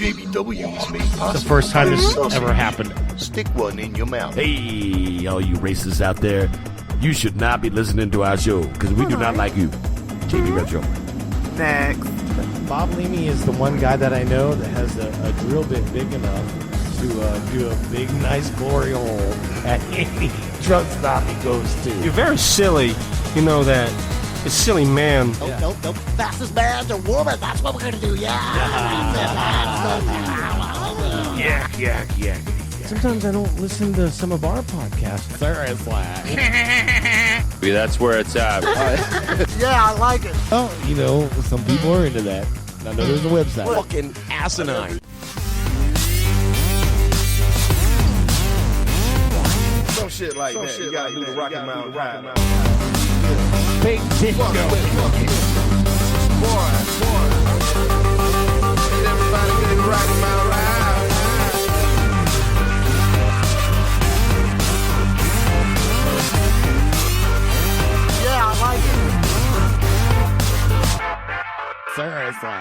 WJBW is made possible. It's the first time this ever happened. Stick one in your mouth. Hey, all you racists out there, you should not be listening to our show because we do not like you. JB Retro. Next. Bob Leamy is the one guy that I know that has a drill bit big enough to do a big, nice glory hole at any truck stop he goes to. You're very silly. You know that. It's silly, man. Nope. Fastest man to woman. That's what we're going to do. Yeah. Sometimes I don't listen to some of our podcasts. Maybe that's where it's at. Yeah, I like it. Oh, some people are into that. I know there's a website. Fucking asinine. Some shit like that. You gotta do the Rocky Mountain Ride. Big disco. Boy. Ain't everybody get the Rocky Mountain Ride? Yeah, I like it. Seriously.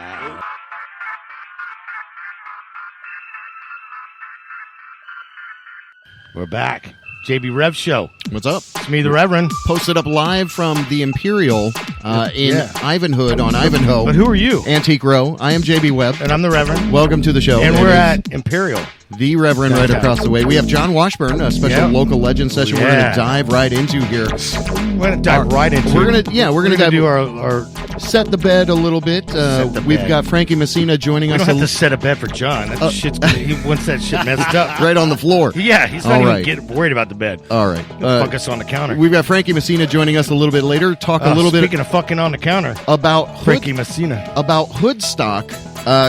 We're back. JB Rev Show. What's up? It's me, the Reverend. Posted up live from the Imperial in Ivanhoe on Ivanhoe. But who are you? Antique Row. I am JB Webb. And I'm the Reverend. Welcome to the show. And we're at Imperial. The Reverend right across the way. We have John Washburn, a special local legend session we're going to dive right into here. We're going to dive right into We're going to do our set the bed a little bit. We've got Frankie Messina joining us. We don't have to set a bed for John. That shit's he wants that shit messed up. Right on the floor. Yeah, he's not even getting worried about the bed. All right. Fuck us on the counter. We've got Frankie Messina joining us a little bit later. Talk a little bit. Speaking of fucking on the counter. About Frankie Messina. About Hoodstock.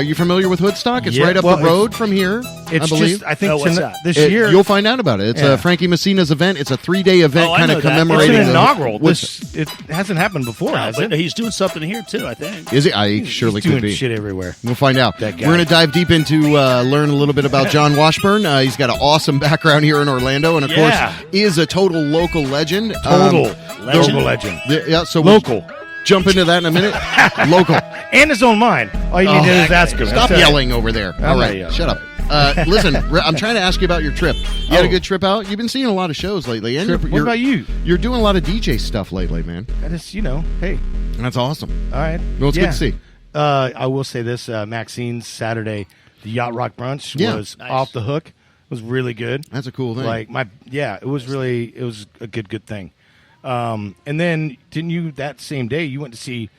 You familiar with Hoodstock? It's right up the road from here, I believe. I think this year. You'll find out about it. It's Frankie Messina's event. It's a 3-day event kind of commemorating. It's an inaugural. It hasn't happened before, has it? He's doing something here, too, I think. Is he? I surely he's could be. doing shit everywhere. We'll find out. That guy. We're going to dive deep into learn a little bit about John Washburn. He's got an awesome background here in Orlando, and of course, is a total local legend. Local legend. Local. Jump into that in a minute. Local. And his own mind. All you need to do is ask him. Stop yelling over there. All right, shut up. Listen, I'm trying to ask you about your trip. You had a good trip out? You've been seeing a lot of shows lately. And what about you? You're doing a lot of DJ stuff lately, man. That is, hey. That's awesome. All right. Well, it's good to see. I will say this. Maxine's Saturday, the Yacht Rock Brunch was off the hook. It was really good. That's a cool thing. It was a good thing. And then, didn't you, that same day, you went to see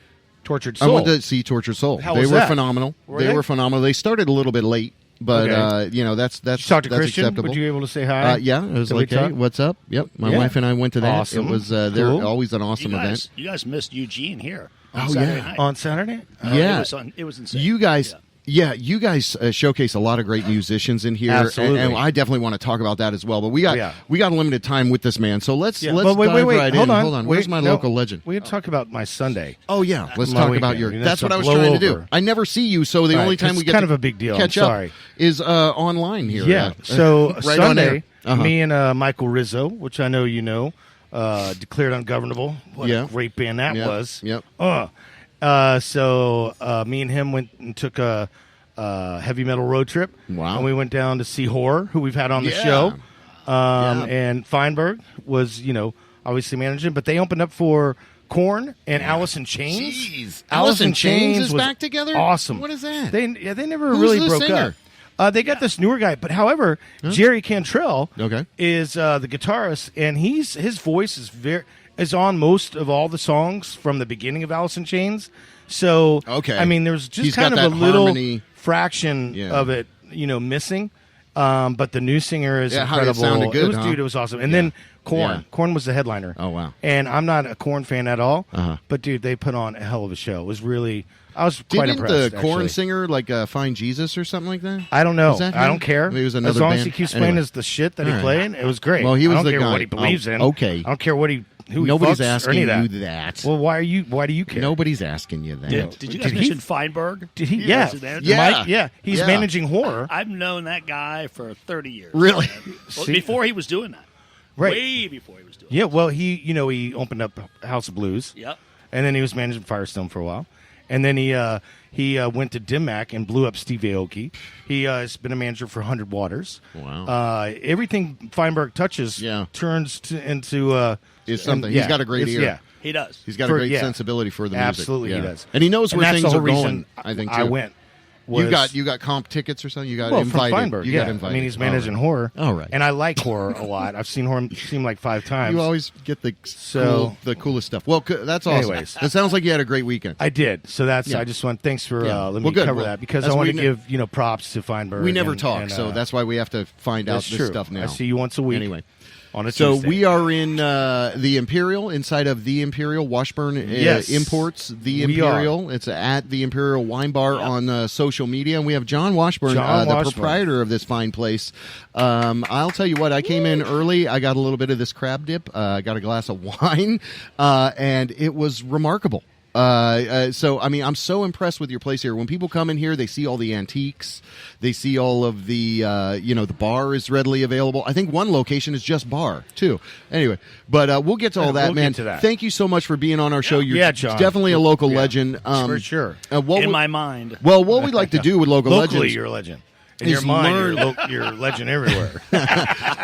Tortured Soul? I went to see Tortured Soul. How they was were that? phenomenal. They were phenomenal. They started a little bit late, but that's Did you talk to Christian? acceptable. Were you able to say hi? Yeah, it was like, hey, what's up? Yep, my wife and I went to that. Awesome. It was they're always an awesome event. You guys missed Eugene here Oh, on Saturday night. On Saturday? Yeah. It was insane. You guys... Yeah, you guys showcase a lot of great musicians in here. Absolutely. And I definitely want to talk about that as well. But we got limited time with this man, so let's dive wait, right in. Hold on. Where's my local legend? We had to talk about my Sunday. Oh yeah, let's My talk weekend. about your. That's That's what a I was trying to do. blowover. I never see you, so the only time we get kind to of a big deal. catch I'm up sorry. is online here. Yeah. So right on Sunday, air. me and Michael Rizzo, which I know you know, declared ungovernable. What a great band that was. Yep. So me and him went and took a heavy metal road trip. Wow. And we went down to see Horror, who we've had on the show. And Feinberg was, obviously managing, but they opened up for Korn and Alice in Chains. Jeez, Alice in Chains is was back together. Awesome. What is that? They never Who's really the broke singer? up. They got this newer guy, but however, Jerry Cantrell is the guitarist, and his voice is on most of all the songs from the beginning of Alice in Chains. So I mean, there's just He's kind got of a that little harmony. fraction of it, missing. But the new singer is incredible. It sounded good, Dude, it was awesome. And then Korn. Yeah. Korn was the headliner. Oh wow! And I'm not a Korn fan at all. But dude, they put on a hell of a show. It was really. I was quite Didn't impressed. the Korn actually. singer Find Jesus or something like that? I don't know. Was that I him? don't care. Maybe it was as another long band. as he keeps playing Anyway. as the shit that he All right. played, it was great. Well, he was I don't the care guy. what he believes in. Okay. I don't care who Nobody's he fucks asking or any of that. you that. Well, why do you care? Nobody's asking you that. Did you guys mention Feinberg? Did he? Yeah. Mike, he's managing Horror. I've known that guy for 30 years. Really? Well, before he was doing that. Right. Way before he was doing Yeah, well, he opened up House of Blues. Yep. And then he was managing Firestone for a while. And then he He went to Dimac and blew up Steve Aoki. He has been a manager for 100 Waters. Wow. Everything Feinberg touches turns into is something. He's got a great ear. Yeah. He does. He's got a great sensibility for the music. Absolutely, he does. And he knows where that's things the are whole reason going, I think, too. I went. You got comp tickets or something? You got from invited. Feinberg, you got invited. I mean, he's managing horror. All right. And I like horror a lot. I've seen horror seem like 5 times. You always get the coolest stuff. Well, that's awesome. Anyways. It sounds like you had a great weekend. I did. So I just want thanks for letting me good. cover that because I want to give props to Feinberg. We never talk, so that's why we have to find out this stuff now. I see you once a week. Anyway. On a so Tuesday. we are in the Imperial, inside of the Imperial Washburn Imports. The Imperial. It's at the Imperial Wine Bar on social media, and we have John Washburn, the proprietor of this fine place. I'll tell you what, I came in early. I got a little bit of this crab dip. I got a glass of wine, and it was remarkable. So, I mean, I'm so impressed with your place here. When people come in here, they see all the antiques. They see all of the, the bar is readily available. I think one location is just bar, too. Anyway, but we'll get to all that, man. Get to that. Thank you so much for being on our show. You're John. definitely a local legend. For sure. In my mind. Well, what we'd like to do with local Locally, legends. you're a legend. In your mind, you're a legend everywhere.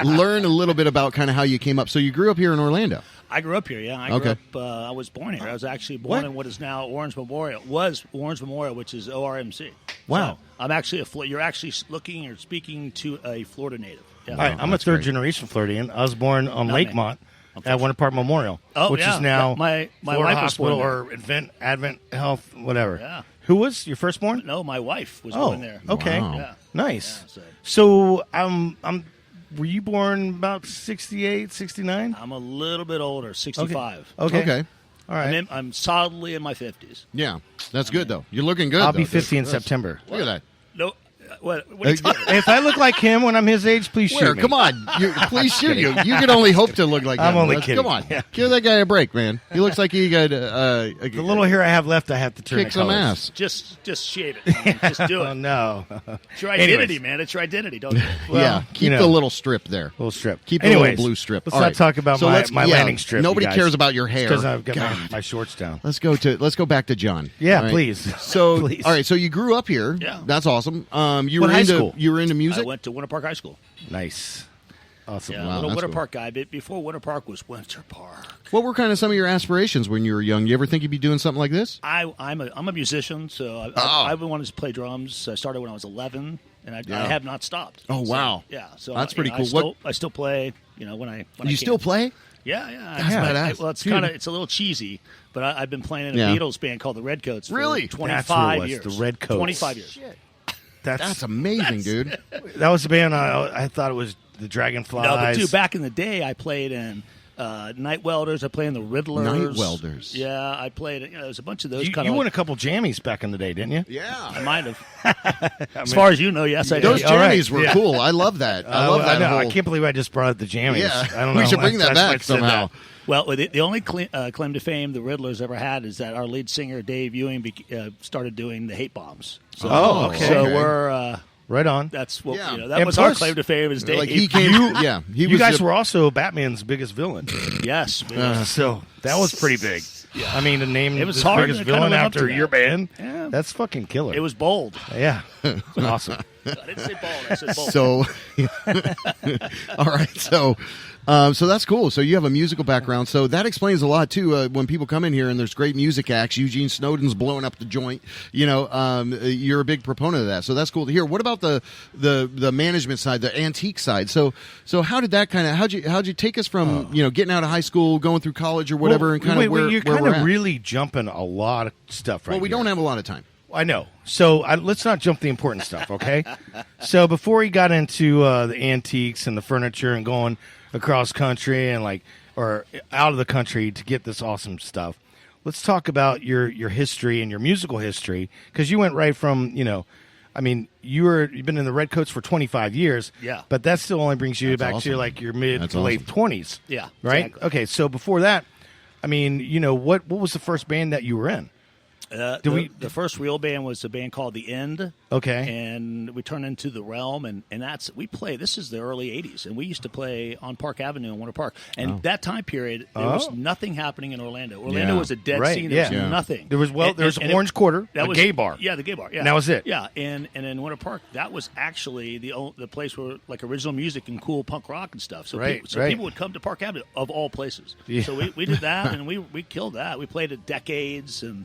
Learn a little bit about kind of how you came up. So you grew up here in Orlando. I grew up here, yeah. I grew up. I was born here. I was actually born in what is now Orange Memorial. Was Orange Memorial, which is ORMC. Wow. So I'm actually you're actually looking or speaking to a Florida native. Yeah. All right, I'm a third-generation Floridian. I was born on Lakemont at Winter Park Memorial, which is now my Florida wife Hospital was or Advent Health, whatever. Yeah. Who was your firstborn? No, my wife was born there. Okay. Wow. Yeah. Nice. Yeah, so were you born about 68, 69? I'm a little bit older, 65. Okay. All right. I'm solidly in my 50s. Yeah, that's good, though. You're looking good, I'll though. be 50 in September. Look at that. No, what are you talking about? If I look like him when I'm his age, please shoot me. Come on. Please shoot you. You can only hope to look like I'm him. only kidding. Come on. Yeah. Give that guy a break, man. He looks like he got The little hair I have left, I have to turn kick the some colors. ass. Just shave it. Just do it. Oh, no. It's your identity, man. It's your identity. Don't do it. Well, Keep the little strip there. Little strip. Keep the little blue strip. Let's All not right. talk about So my landing strip. Nobody you guys. cares about your hair. Because I've got my shorts down. Let's go back to John. Yeah, All right. please. So Please. all right, so you grew up here. Yeah. That's awesome. You What were high into school? you were into music? I went to Winter Park High School. Nice. Awesome. Yeah, Wow, little that's Winter cool. Park guy. But before Winter Park was Winter Park. What were kind of some of your aspirations when you were young? You ever think you'd be doing something like this? I'm a musician, so I wanted to play drums. I started when I was 11, and I have not stopped. Oh, wow. So, yeah, so That's pretty cool. I still play. When I You still play? Yeah, yeah. That's badass. Well, it's a little cheesy, but I've been playing in a Beatles band called the Redcoats for Really? 25 years. The Redcoats. 25 years. That's amazing, dude. That was the band I thought it was the Dragonflies. No, but dude, back in the day, I played in Night Welders. I played in the Riddlers. Night Welders. Yeah, I played. There's a bunch of those. You won a couple jammies back in the day, didn't you? Yeah. I might have. As far as you know, yes, I did. Those All right. jammies were cool. I love that. I love that. I know. Whole... I can't believe I just brought up the jammies. Yeah. I don't know. We should bring that That's why I back said somehow. that. Well, the only claim to fame the Riddlers ever had is that our lead singer Dave Ewing started doing the hate bombs. So, okay. So we're right on. that's what Yeah. that And was our plus- claim to fame is Dave. Like he came. Yeah. He You was guys the- were also Batman's biggest villain. Yes. So that was pretty big. Yeah. I mean, to name It was this hard, biggest and it kinda villain went up to after that. your band, Yeah. that's fucking killer. It was bold. Yeah. Awesome. I didn't say bold. I said bold. So, all right. So that's cool. So you have a musical background. So that explains a lot too. When people come in here and there's great music acts, Eugene Snowden's blowing up the joint. You're a big proponent of that. So that's cool to hear. What about the management side, the antique side? So how did that kind of how'd you take us from getting out of high school, going through college or whatever, and kind of where you're where kind we're of at? really jumping a lot of stuff right Well, we here. don't have a lot of time. I know. So let's not jump the important stuff, okay? So before he got into the antiques and the furniture and going across country and or out of the country to get this awesome stuff, let's talk about your history and your musical history, because you went right from I mean, you've been in the Redcoats for 25 years. Yeah. But that still only brings you back awesome. to your mid That's to late awesome. 20s. Yeah, Right? exactly. Okay, so before that, I mean, what was the first band that you were in? The first real band was a band called The End. Okay. And we turned into the Realm, and this is the early 80s, and we used to play on Park Avenue in Winter Park. And that time period, there was nothing happening in Orlando. Orlando was a dead scene. There was nothing. There was Orange Quarter, a gay bar. Yeah, the gay bar. Yeah. And that was it. Yeah, and in Winter Park, that was actually the place where like original music and cool punk rock and stuff. So, people would come to Park Avenue of all places. Yeah. So we did that, and we killed that. We played at Decades and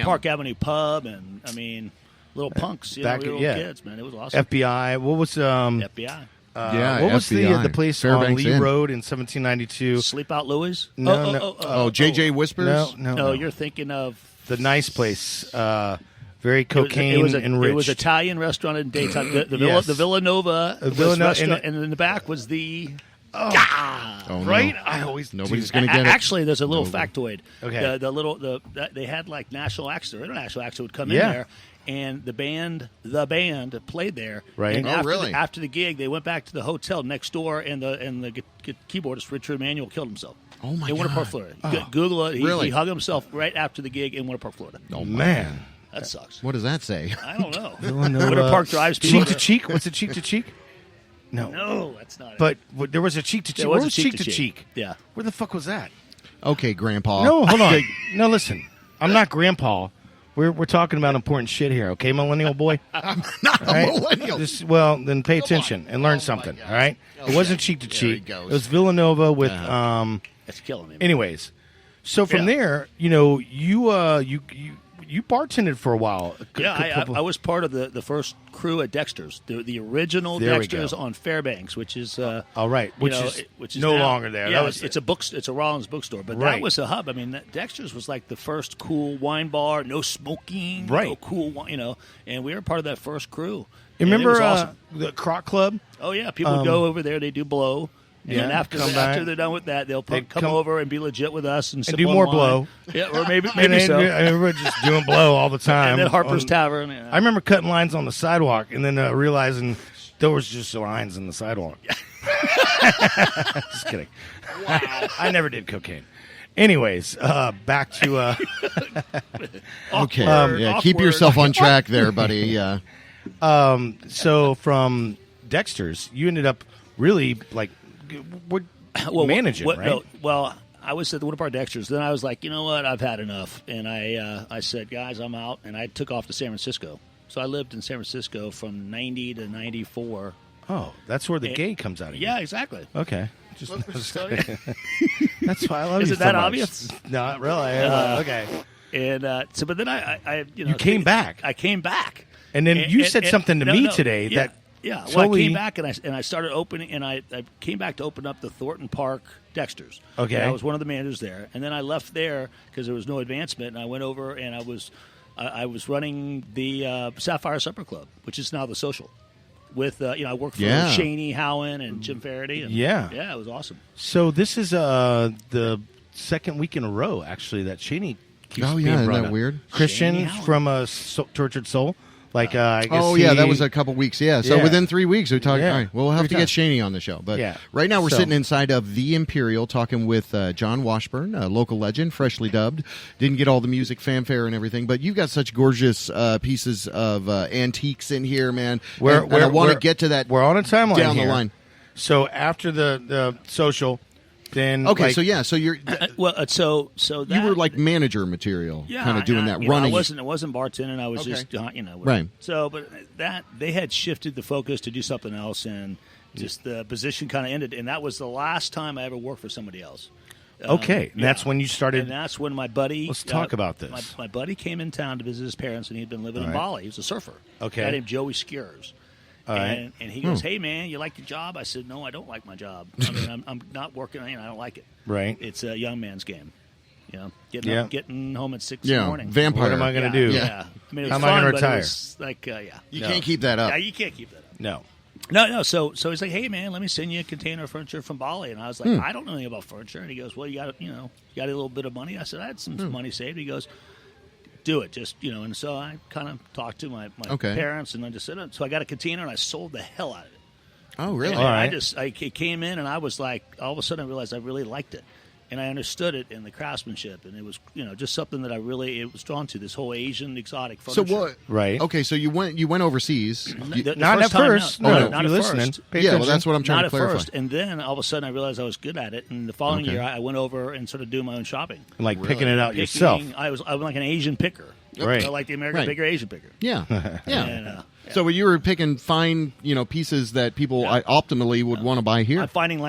Park Avenue Pub, and I mean. Little punks, we were little kids, man. It was awesome. FBI. What was FBI? What was the place Fairbanks on Lee Inn. Road in 1792? Sleep Out Louis? No. JJ Whispers? No, you're thinking of the nice place. Very cocaine enriched. It was an Italian restaurant in daytime. The Villanova restaurant, and in the back was the. Right? I always nobody's going to get it. Actually, there's a little factoid. Okay. They had like national acts or international acts that would come in there. And the band played there. Right. And really? After the gig, they went back to the hotel next door, and the keyboardist Richard Emanuel killed himself. Oh my God! In Winter Park, Florida. Google it. He hung himself right after the gig in Winter Park, Florida. Oh man, that sucks. What does that say? I don't know. Winter Park drives people. Cheek to cheek. What's it? Cheek to cheek? No, that's not it. But there was a cheek to cheek. Where was cheek to cheek? Yeah. Where the fuck was that? Okay, Grandpa. No, hold on. No, listen. I'm not Grandpa. We're talking about important shit here, okay, millennial boy? I'm not a millennial. Then pay attention and learn something, all right? It wasn't cheek to cheek. It was Villanova with That's killing me. Man. Anyways, so from there, you bartended for a while. I was part of the first crew at Dexter's, the original Dexter's on Fairbanks, which is all right, which is no longer there. Yeah, it's a Rollins bookstore, but that was a hub. I mean, Dexter's was like the first cool wine bar, no smoking, no cool wine, and we were part of that first crew. You remember awesome. The Croc Club? Oh yeah, people would go over there. They do blow. And then after they're done with that, they'll come over and be legit with us and do more blow. Yeah, or maybe so. Everybody's just doing blow all the time. And then Harper's Tavern. Yeah. I remember cutting lines on the sidewalk and then realizing there was just lines in the sidewalk. Just kidding. Wow. I never did cocaine. Anyways, back to okay. Keep yourself on track there, buddy. So from Dexter's, you ended up really like managing, right? No, well, I was at the Winter Park Dexter's. Then I was like, you know what? I've had enough. And I said, guys, I'm out. And I took off to San Francisco. So I lived in San Francisco from 90 to 94. Oh, that's where the gay comes out of you. Yeah, exactly. Okay. That's why I love you so much. Is it that obvious? Not really. Okay. And but then I you came back. I came back. And then you said something to me today that. Yeah, well, I came back and I started opening, and I came back to open up the Thornton Park Dexter's. Okay, and I was one of the managers there, and then I left there because there was no advancement, and I went over and I was running the Sapphire Supper Club, which is now the Social. With I worked for Shaney Howen and Jim Faraday. And, it was awesome. So this is the second week in a row, actually, that Shaney keeps being brought isn't that up. weird? Christian from Tortured Soul. Like, I guess that was a couple weeks. Yeah, so within 3 weeks we talked. All right, we'll have to get Shaney on the show. But right now we're sitting inside of the Imperial talking with John Washburn, a local legend, freshly dubbed. Didn't get all the music fanfare and everything, but you've got such gorgeous pieces of antiques in here, man. And I want to get to that. We're on a timeline down here. The line. So after the Social. Then, so you're so that you were like manager material, kind of doing that running. I wasn't bartending. I was just right. So, but that they had shifted the focus to do something else, and just the position kind of ended. And that was the last time I ever worked for somebody else. Okay, that's when you started. And that's when my buddy. Let's talk about this. My buddy came in town to visit his parents, and he'd been living in Bali. He was a surfer. Okay, a guy named Joey Skiers. And he goes, hey, man, you like your job? I said, no, I don't like my job. I mean, I'm not working. I don't like it. Right. It's a young man's game. Getting home at 6 in the morning. Vampire. What am I going to do? Yeah. I mean, it was How fun, am I going to retire? It was like, You can't keep that up. Yeah, you can't keep that up. No. So he's like, hey, man, let me send you a container of furniture from Bali. And I was like, I don't know anything about furniture. And he goes, well, you got a little bit of money? I said, I had some money saved. He goes, do it, just and so I kind of talked to my parents, and I just said, so I got a container and I sold the hell out of it. Oh, really? And I came in and I was like, all of a sudden I realized I really liked it, and I understood it in the craftsmanship, and it was just something that I really was drawn to. This whole Asian exotic furniture. So what? Right. Okay, so you went overseas. Not at first. No, not at first. Yeah, well, that's what I'm trying not to clarify. Not at first, and then all of a sudden I realized I was good at it, and the following year I went over and started doing my own shopping. Like picking it out yourself. I was like an Asian picker. Right. Like the American picker, Asian picker. Yeah. Yeah. And, So you were picking fine, pieces that people optimally would want to buy here. I'm finding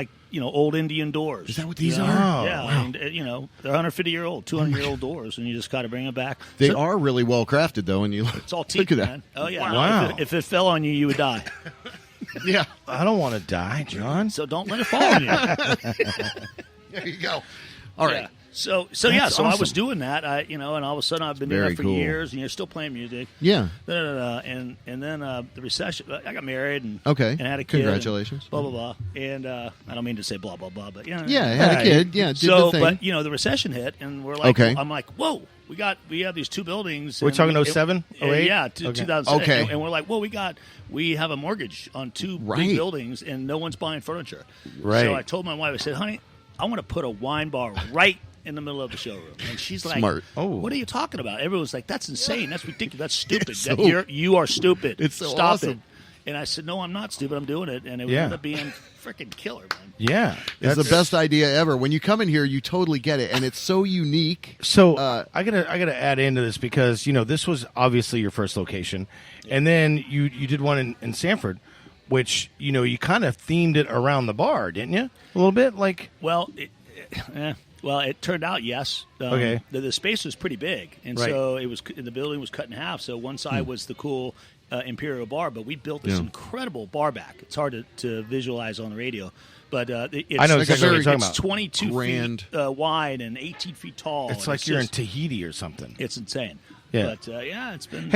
old Indian doors. Is that what these are? Yeah, wow. and they're 150-year-old, 200-year-old doors, and you just got to bring them back. They are really well crafted, though, and it's all teak, look at that. man. Oh yeah. Wow. If it fell on you, you would die. Yeah. I don't want to die, John. So don't let it fall on you. There you go. All right. Yeah. So awesome. I was doing that, and all of a sudden I've been doing that for years, and you're still playing music. Yeah. And then the recession. I got married and and had a kid. Congratulations. And blah blah blah. And I don't mean to say blah blah blah, but yeah, had a kid. Yeah, did so the thing. but the recession hit, and we're like, I'm like, whoa. We have these two buildings. We're talking 07, 08? Yeah, 2007. Okay. And we're like, well, we have a mortgage on two big buildings, and no one's buying furniture. Right. So I told my wife, I said, honey, I want to put a wine bar right in the middle of the showroom. And she's like, Smart. What are you talking about? Everyone's like, that's insane. That's ridiculous. That's stupid. So- You are stupid. It's so Stop awesome. it. And I said, no, I'm not stupid. I'm doing it. And it ended up being freaking killer, man. Yeah. It's the best idea ever. When you come in here, you totally get it, and it's so unique. So I gotta add into this because this was obviously your first location, and then you did one in Sanford, which you kind of themed it around the bar, didn't you? A little bit, like it turned out yes. Okay. The space was pretty big, and so it was. The building was cut in half. So one side was the cool Imperial bar, but we built this incredible bar back. It's hard to visualize on the radio, but it's, I know exactly what you're talking it's about. 22 Grand. feet wide and 18 feet tall. It's like you're in Tahiti or something. It's insane. Yeah. But it's been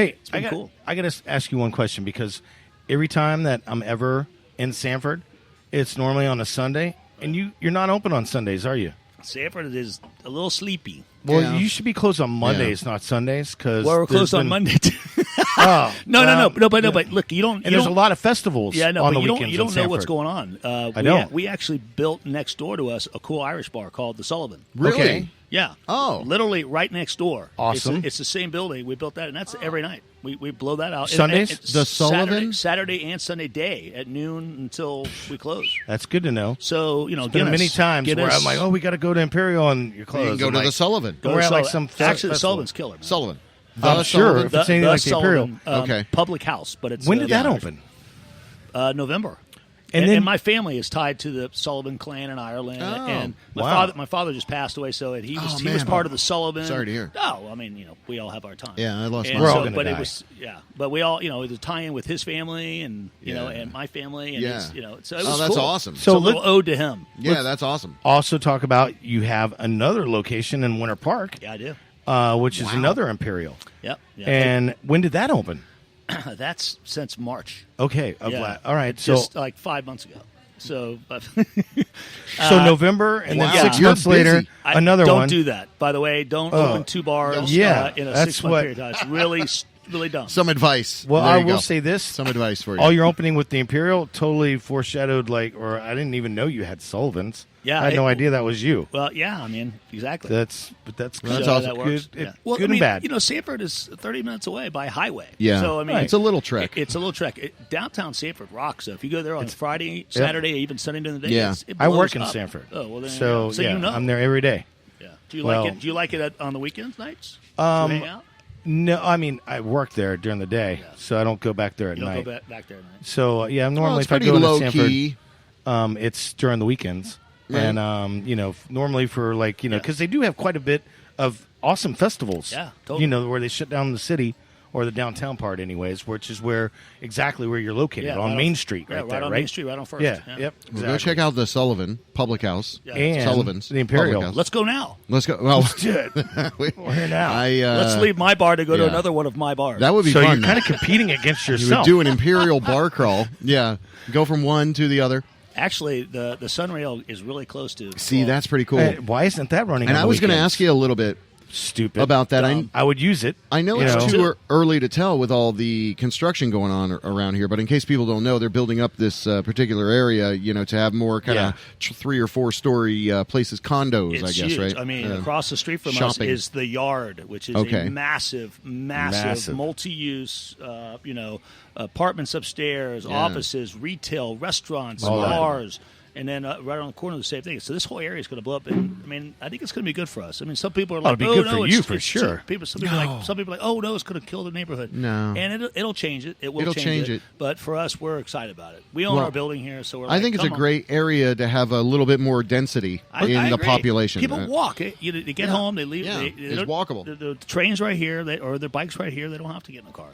cool. I got to ask you one question because every time that I'm ever in Sanford, it's normally on a Sunday, and you're not open on Sundays, are you? Sanford is a little sleepy. Well, you should be closed on Mondays, not Sundays, because we're closed on Monday. No, but look, you don't. And there's a lot of festivals. Yeah, no, on but the you weekends don't know in what's Sanford. going on. I don't. We actually built next door to us a cool Irish bar called the Sullivan. Really? Okay. Yeah. Oh. Literally right next door. Awesome. It's the same building. We built that, and that's every night. We blow that out. Sundays? And The Sullivan? Saturday and Sunday day at noon until we close. That's good to know. So There's been many times where I'm like, we got to go to Imperial, and you're You closed. can go I'm to like, the Sullivan. We're at like some actually the festival. Sullivan's killer. Man. Sullivan. I'm sure Sullivan. if it's anything like the Sullivan, Imperial. Okay. Public house, but it's When did that open? November. And And then- my family is tied to the Sullivan clan in Ireland. Oh, And wow. my father just passed away, so he was man. part of the Sullivan. Sorry to hear. No, I mean, we all have our time. Yeah, I lost And my We're all so, gonna but die. it was but we all it was a tie-in with his family and and my family and Yeah. so it was that's cool. awesome. So a So little ode to him. Yeah, that's awesome. Also talk about you have another location in Winter Park, Yeah, I do. which is another Imperial. Yep. Yeah. And when did that open? That's since March. Okay. All right. So Just like 5 months ago. So November, and Wow. then 6 You're months later, busy. another don't one. do that. By the way, don't open two bars Yeah, in a that's 6 month what- period of time. It's really, really dumb. Some advice. Well, There I you will go. say this: Some advice for you. all your opening with the Imperial totally foreshadowed, or I didn't even know you had Sullivan's. Yeah, I had no idea that was you. Well, yeah, I mean, exactly. That's That's So awesome. that works. Good, Yeah. Well, good I mean, and bad. Sanford is 30 minutes away by highway. Yeah. So, I mean, It's a little trek. It's a little trek. Downtown Sanford rocks. So if you go there on Friday, Saturday, even Sunday during the day, Yeah. it I blows work in up. Sanford. Oh, well, then, so you know. I'm there every day. Yeah. Do you Well- like it? Do you like it on the weekends, nights? Do you hang out? No, I mean I work there during the day, so I don't go back there at You don't night. go back there at night. So I'm Well, normally it's if I pretty go to low Sanford, key. it's during the weekends, Right. and normally for because they do have quite a bit of awesome festivals. Yeah, totally. Where they shut down the city or the downtown part, anyways, which is exactly where you're located Yeah, on right Main on- Street, yeah, right there, on right? Main Street, right on First. Yeah, Yeah. yep. Well, go check out the Sullivan Public House. Yeah. And Sullivan's the Imperial. Public House. Let's go now. Let's go. Well, Dude, we're here now. Let's leave my bar to go to yeah. another one of my bars. That would be so fun. you're kind of competing against you would yourself. do an Imperial bar crawl. Yeah, go from one to the other. Actually, the Sunrail is really close to. See, that's pretty cool. Hey, why isn't that running? And on I the was going to weekends? ask you a little bit. stupid about that. I would use it. I know it's too early to tell with all the construction going on around here, but in case people don't know, they're building up this particular area, to have more kind of 3 or 4 story places, condos, it's I guess, huge. right? I mean, across the street from us is the Yard, which is a massive, multi-use, apartments upstairs, offices, retail, restaurants, bars. And then right on the corner, the same thing. So this whole area is going to blow up. And I mean, I think it's going to be good for us. I mean, some people are like, it'll be good for you for sure. Some people are like, oh no, it's going to kill the neighborhood. No, and it'll change it. It'll change it. But for us, we're excited about it. We own our building here, so we're. I think it's a great area to have a little bit more density in the population. People walk. They get home, they leave. It's walkable. The train's right here, or their bike's right here. They don't have to get in the car.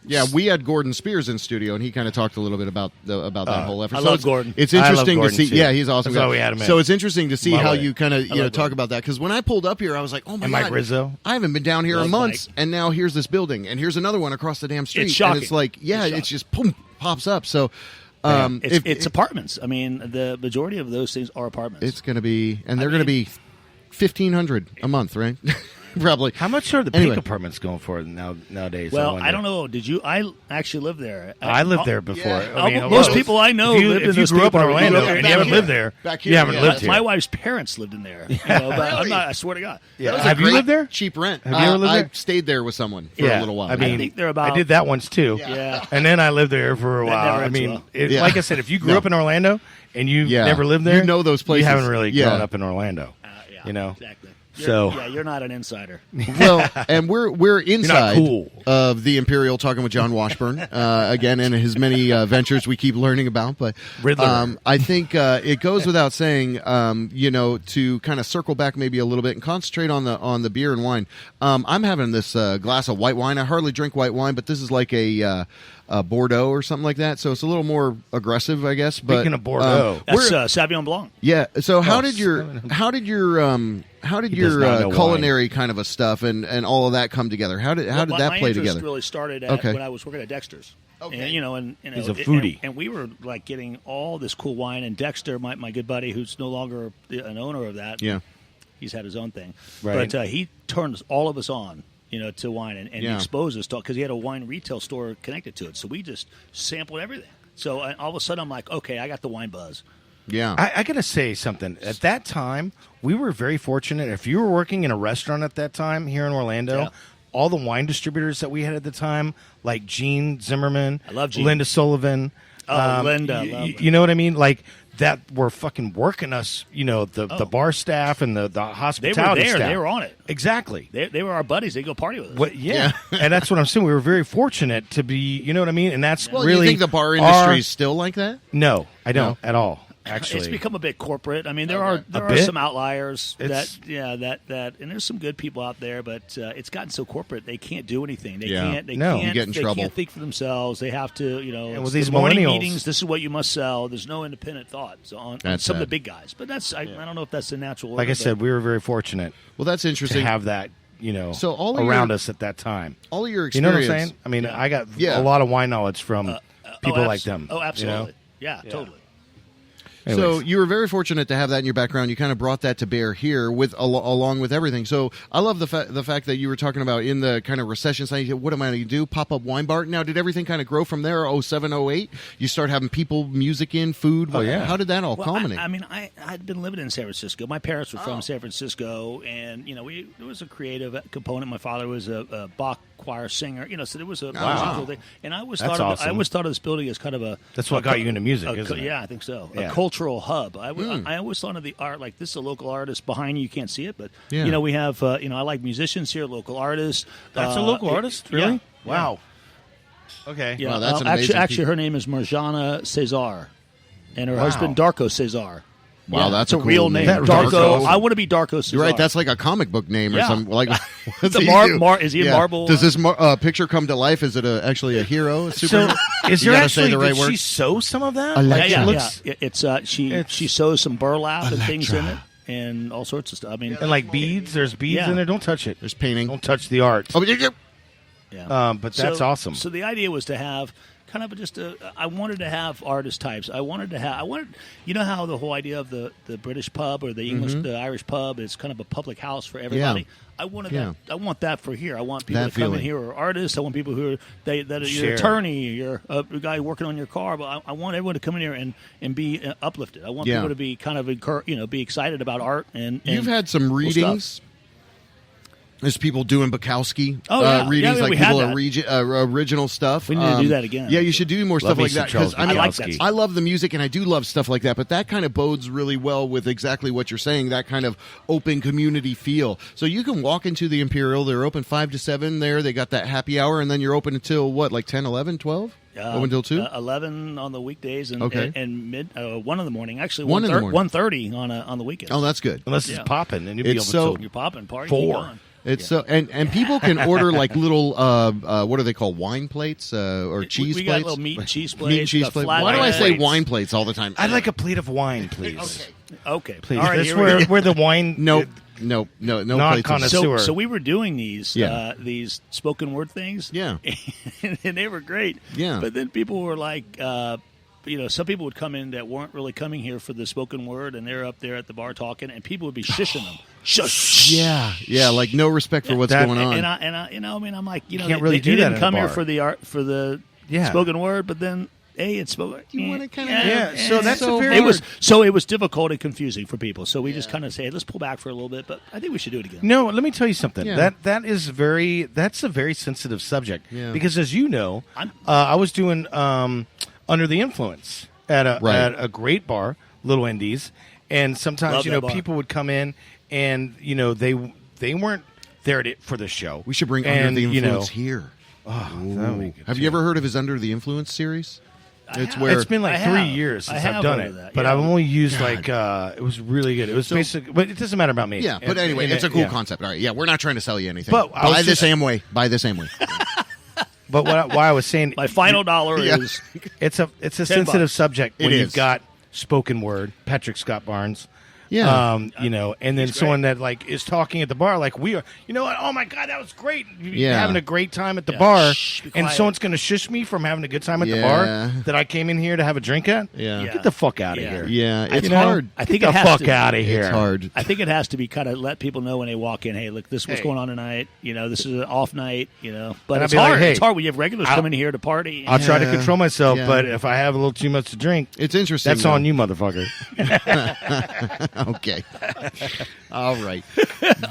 Yeah, we had Gordon Spears in studio, and he kind of talked a little bit about that whole effort. I love Gordon. It's interesting to see. Too. Yeah, he's awesome. That's why we had him in. So it's interesting to see how you kind of talk about that. Because when I pulled up here, I was like, oh my God. Mike Rizzo. I haven't been down here in months, and now here's this building, and here's another one across the damn street. It's shocking. And it's like, it's just boom, pops up. So it's apartments. I mean, the majority of those things are apartments. It's going to be, and they're going to be $1,500 a month, right? Probably. How much are the pink apartments going for nowadays? Well, I don't know. Did you? I actually lived there. I lived there before. Yeah. I mean, most people I know lived in this. If you grew up in Orlando and you haven't lived there, you haven't lived here. My wife's parents lived in there. But I'm not. I swear to God. Yeah. Have you lived there? Cheap rent. Have you ever lived there? I stayed there with someone for a little while. I mean, I think they're about. I did that once too. Yeah. And then I lived there for a while. I mean, like I said, if you grew up in Orlando and you never lived there, you know those places. You haven't really grown up in Orlando. Exactly. You're not an insider. Well, and we're inside of the Imperial, talking with John Washburn again, and his many ventures we keep learning about. But I think it goes without saying, to kind of circle back maybe a little bit and concentrate on the beer and wine. I'm having this glass of white wine. I hardly drink white wine, but this is like a Bordeaux or something like that, so it's a little more aggressive, I guess. But speaking of Bordeaux, that's Sauvignon Blanc. Yeah. So how did your culinary kind of a stuff and all of that come together? How did that play together? Really started when I was working at Dexter's. Okay. And he's a foodie, and we were like getting all this cool wine. And Dexter, my good buddy, who's no longer an owner of that, he's had his own thing, right. But he turned all of us on. To wine and he exposed us to, because he had a wine retail store connected to it. So we just sampled everything. So all of a sudden I'm like, okay, I got the wine buzz. Yeah. I got to say something. At that time, we were very fortunate. If you were working in a restaurant at that time here in Orlando, all the wine distributors that we had at the time, like Gene Zimmerman, I love Gene. Linda Sullivan. Linda. You know what I mean? Like, that were fucking working us, the bar staff and the hospitality staff. Staff. They were on it. Exactly. They were our buddies. They go party with us. Well, yeah. And that's what I'm saying. We were very fortunate to be, you know what I mean? And that's really... You think the bar industry is still like that? No, I don't at all. Actually, it's become a bit corporate. I mean, there are some outliers and there's some good people out there, but it's gotten so corporate they can't do anything. They can't. They get in trouble. Can't think for themselves. They have to, And with these morning millennials, meetings, this is what you must sell. There's no independent thought on some of the big guys. But that's I don't know if that's the natural order. Like I said, we were very fortunate. Well, that's interesting to have that. So all around us at that time. All of your experience. You know what I'm saying? I mean, I got a lot of wine knowledge from people like them. Oh, absolutely. Yeah, totally. Anyways. So you were very fortunate to have that in your background. You kind of brought that to bear here along with everything. So I love the fact that you were talking about in the kind of recession side. What am I going to do? Pop up wine bar? Now, did everything kind of grow from there? 07, 08? You start having people, music in, food. Oh, yeah. How did that all culminate? I mean, I'd been living in San Francisco. My parents were from San Francisco, and there was a creative component. My father was a Bach choir singer. So there was a musical thing. And I always thought of this building as kind of a. That's what got you into music, isn't it? Yeah, I think so. Yeah. A cultural hub. I always thought of the art like this is a local artist behind you can't see it, but we have I like musicians here, local artists. That's a local artist, really? Yeah. Wow. Okay. Yeah. Wow, that's an amazing. Actually, her name is Marjana Cesar, and her husband Darko Cesar. Wow, that's a real name. Darko. I want to be Darko Cesar. You're right. That's like a comic book name or something. Like, is he a marble? Does this picture come to life? Is it actually a hero? So, is there actually? Did she sew some of that? She sews some burlap and things in it, and all sorts of stuff. I mean, and like beads. There's beads in there. Don't touch it. There's painting. Don't touch the art. Oh, yeah. But that's awesome. So the idea was to have kind of I wanted to have artist types. I wanted, you know how the whole idea of the British pub or the English, the Irish pub is kind of a public house for everybody. Yeah. I wanted that. I want that for here. I want people That to come feeling. in here who are artists. I want people who are you're an attorney, you're a guy working on your car. But I want everyone to come in here and be uplifted. I want people to be kind of be excited about art. And you've had some readings. There's people doing Bukowski readings, like we people had original stuff. We need to do that again. Yeah, you should do more stuff like that. Because I like that. I love the music and I do love stuff like that. But that kind of bodes really well with exactly what you're saying. That kind of open community feel. So you can walk into the Imperial. They're open 5 to 7 there. They got that happy hour, and then you're open until what, like 10, 11, 12? Open until 2? 11 on the weekdays and 1 in the morning. Actually, 1:30 on the weekends. Oh, that's good. Unless it's popping, and you'll be able to. You're popping party. 4. It's so and people can order like little what are they called, wine plates or cheese plates? We got little meat and cheese plates. Meat and cheese plates. Why do I say wine plates all the time? I'd like a plate of wine, please. Okay, please. All right, that's where the wine. No plates. So we were doing these spoken word things. Yeah, and they were great. Yeah, but then people were like. Some people would come in that weren't really coming here for the spoken word, and they're up there at the bar talking, and people would be shushing them. Shush. Yeah, like no respect for what's going on. And I'm like, you can't really do they that didn't come in a here bar. for the art, for the spoken word, but then. Hey, it's spoken. You want to kind of So that's so very. It was difficult and confusing for people. So we just kind of say, let's pull back for a little bit. But I think we should do it again. No, let me tell you something. Yeah. That's a very sensitive subject because, as you know, I was doing Under the Influence at a great bar, Little Indies, and sometimes people would come in and they weren't there for the show. We should bring Under the Influence here. Oh, have you ever heard of his Under the Influence series? It's been like 3 years since I've done it, but I've only used it was really good. It was basic, but it doesn't matter about me. Yeah, but anyway, it's a cool concept. All right, we're not trying to sell you anything. But buy this Amway. But why I was saying, my final dollar is it's a sensitive subject when you've got spoken word, Patrick Scott Barnes. Yeah, and then someone that is talking at the bar, like we are. You know what? Oh my God, that was great! Having a great time at the bar, and someone's going to shush me from having a good time at the bar that I came in here to have a drink at. Get the fuck out of here! Yeah, it's hard. I think get the fuck out of here. It's hard. I think it has to be kind of let people know when they walk in. Hey, look, this is what's going on tonight. This is an off night. But it's hard. It's hard when you have regulars coming here to party. I'll try to control myself, but if I have a little too much to drink, it's interesting. That's on you, motherfucker. Okay. All right.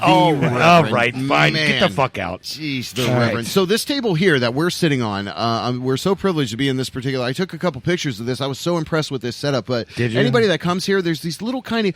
All right. Fine. Man. Get the fuck out. Jeez, the Reverend. Right. So this table here that we're sitting on, we're so privileged to be in this particular. I took a couple pictures of this. I was so impressed with this setup. But anybody that comes here, there's these little tiny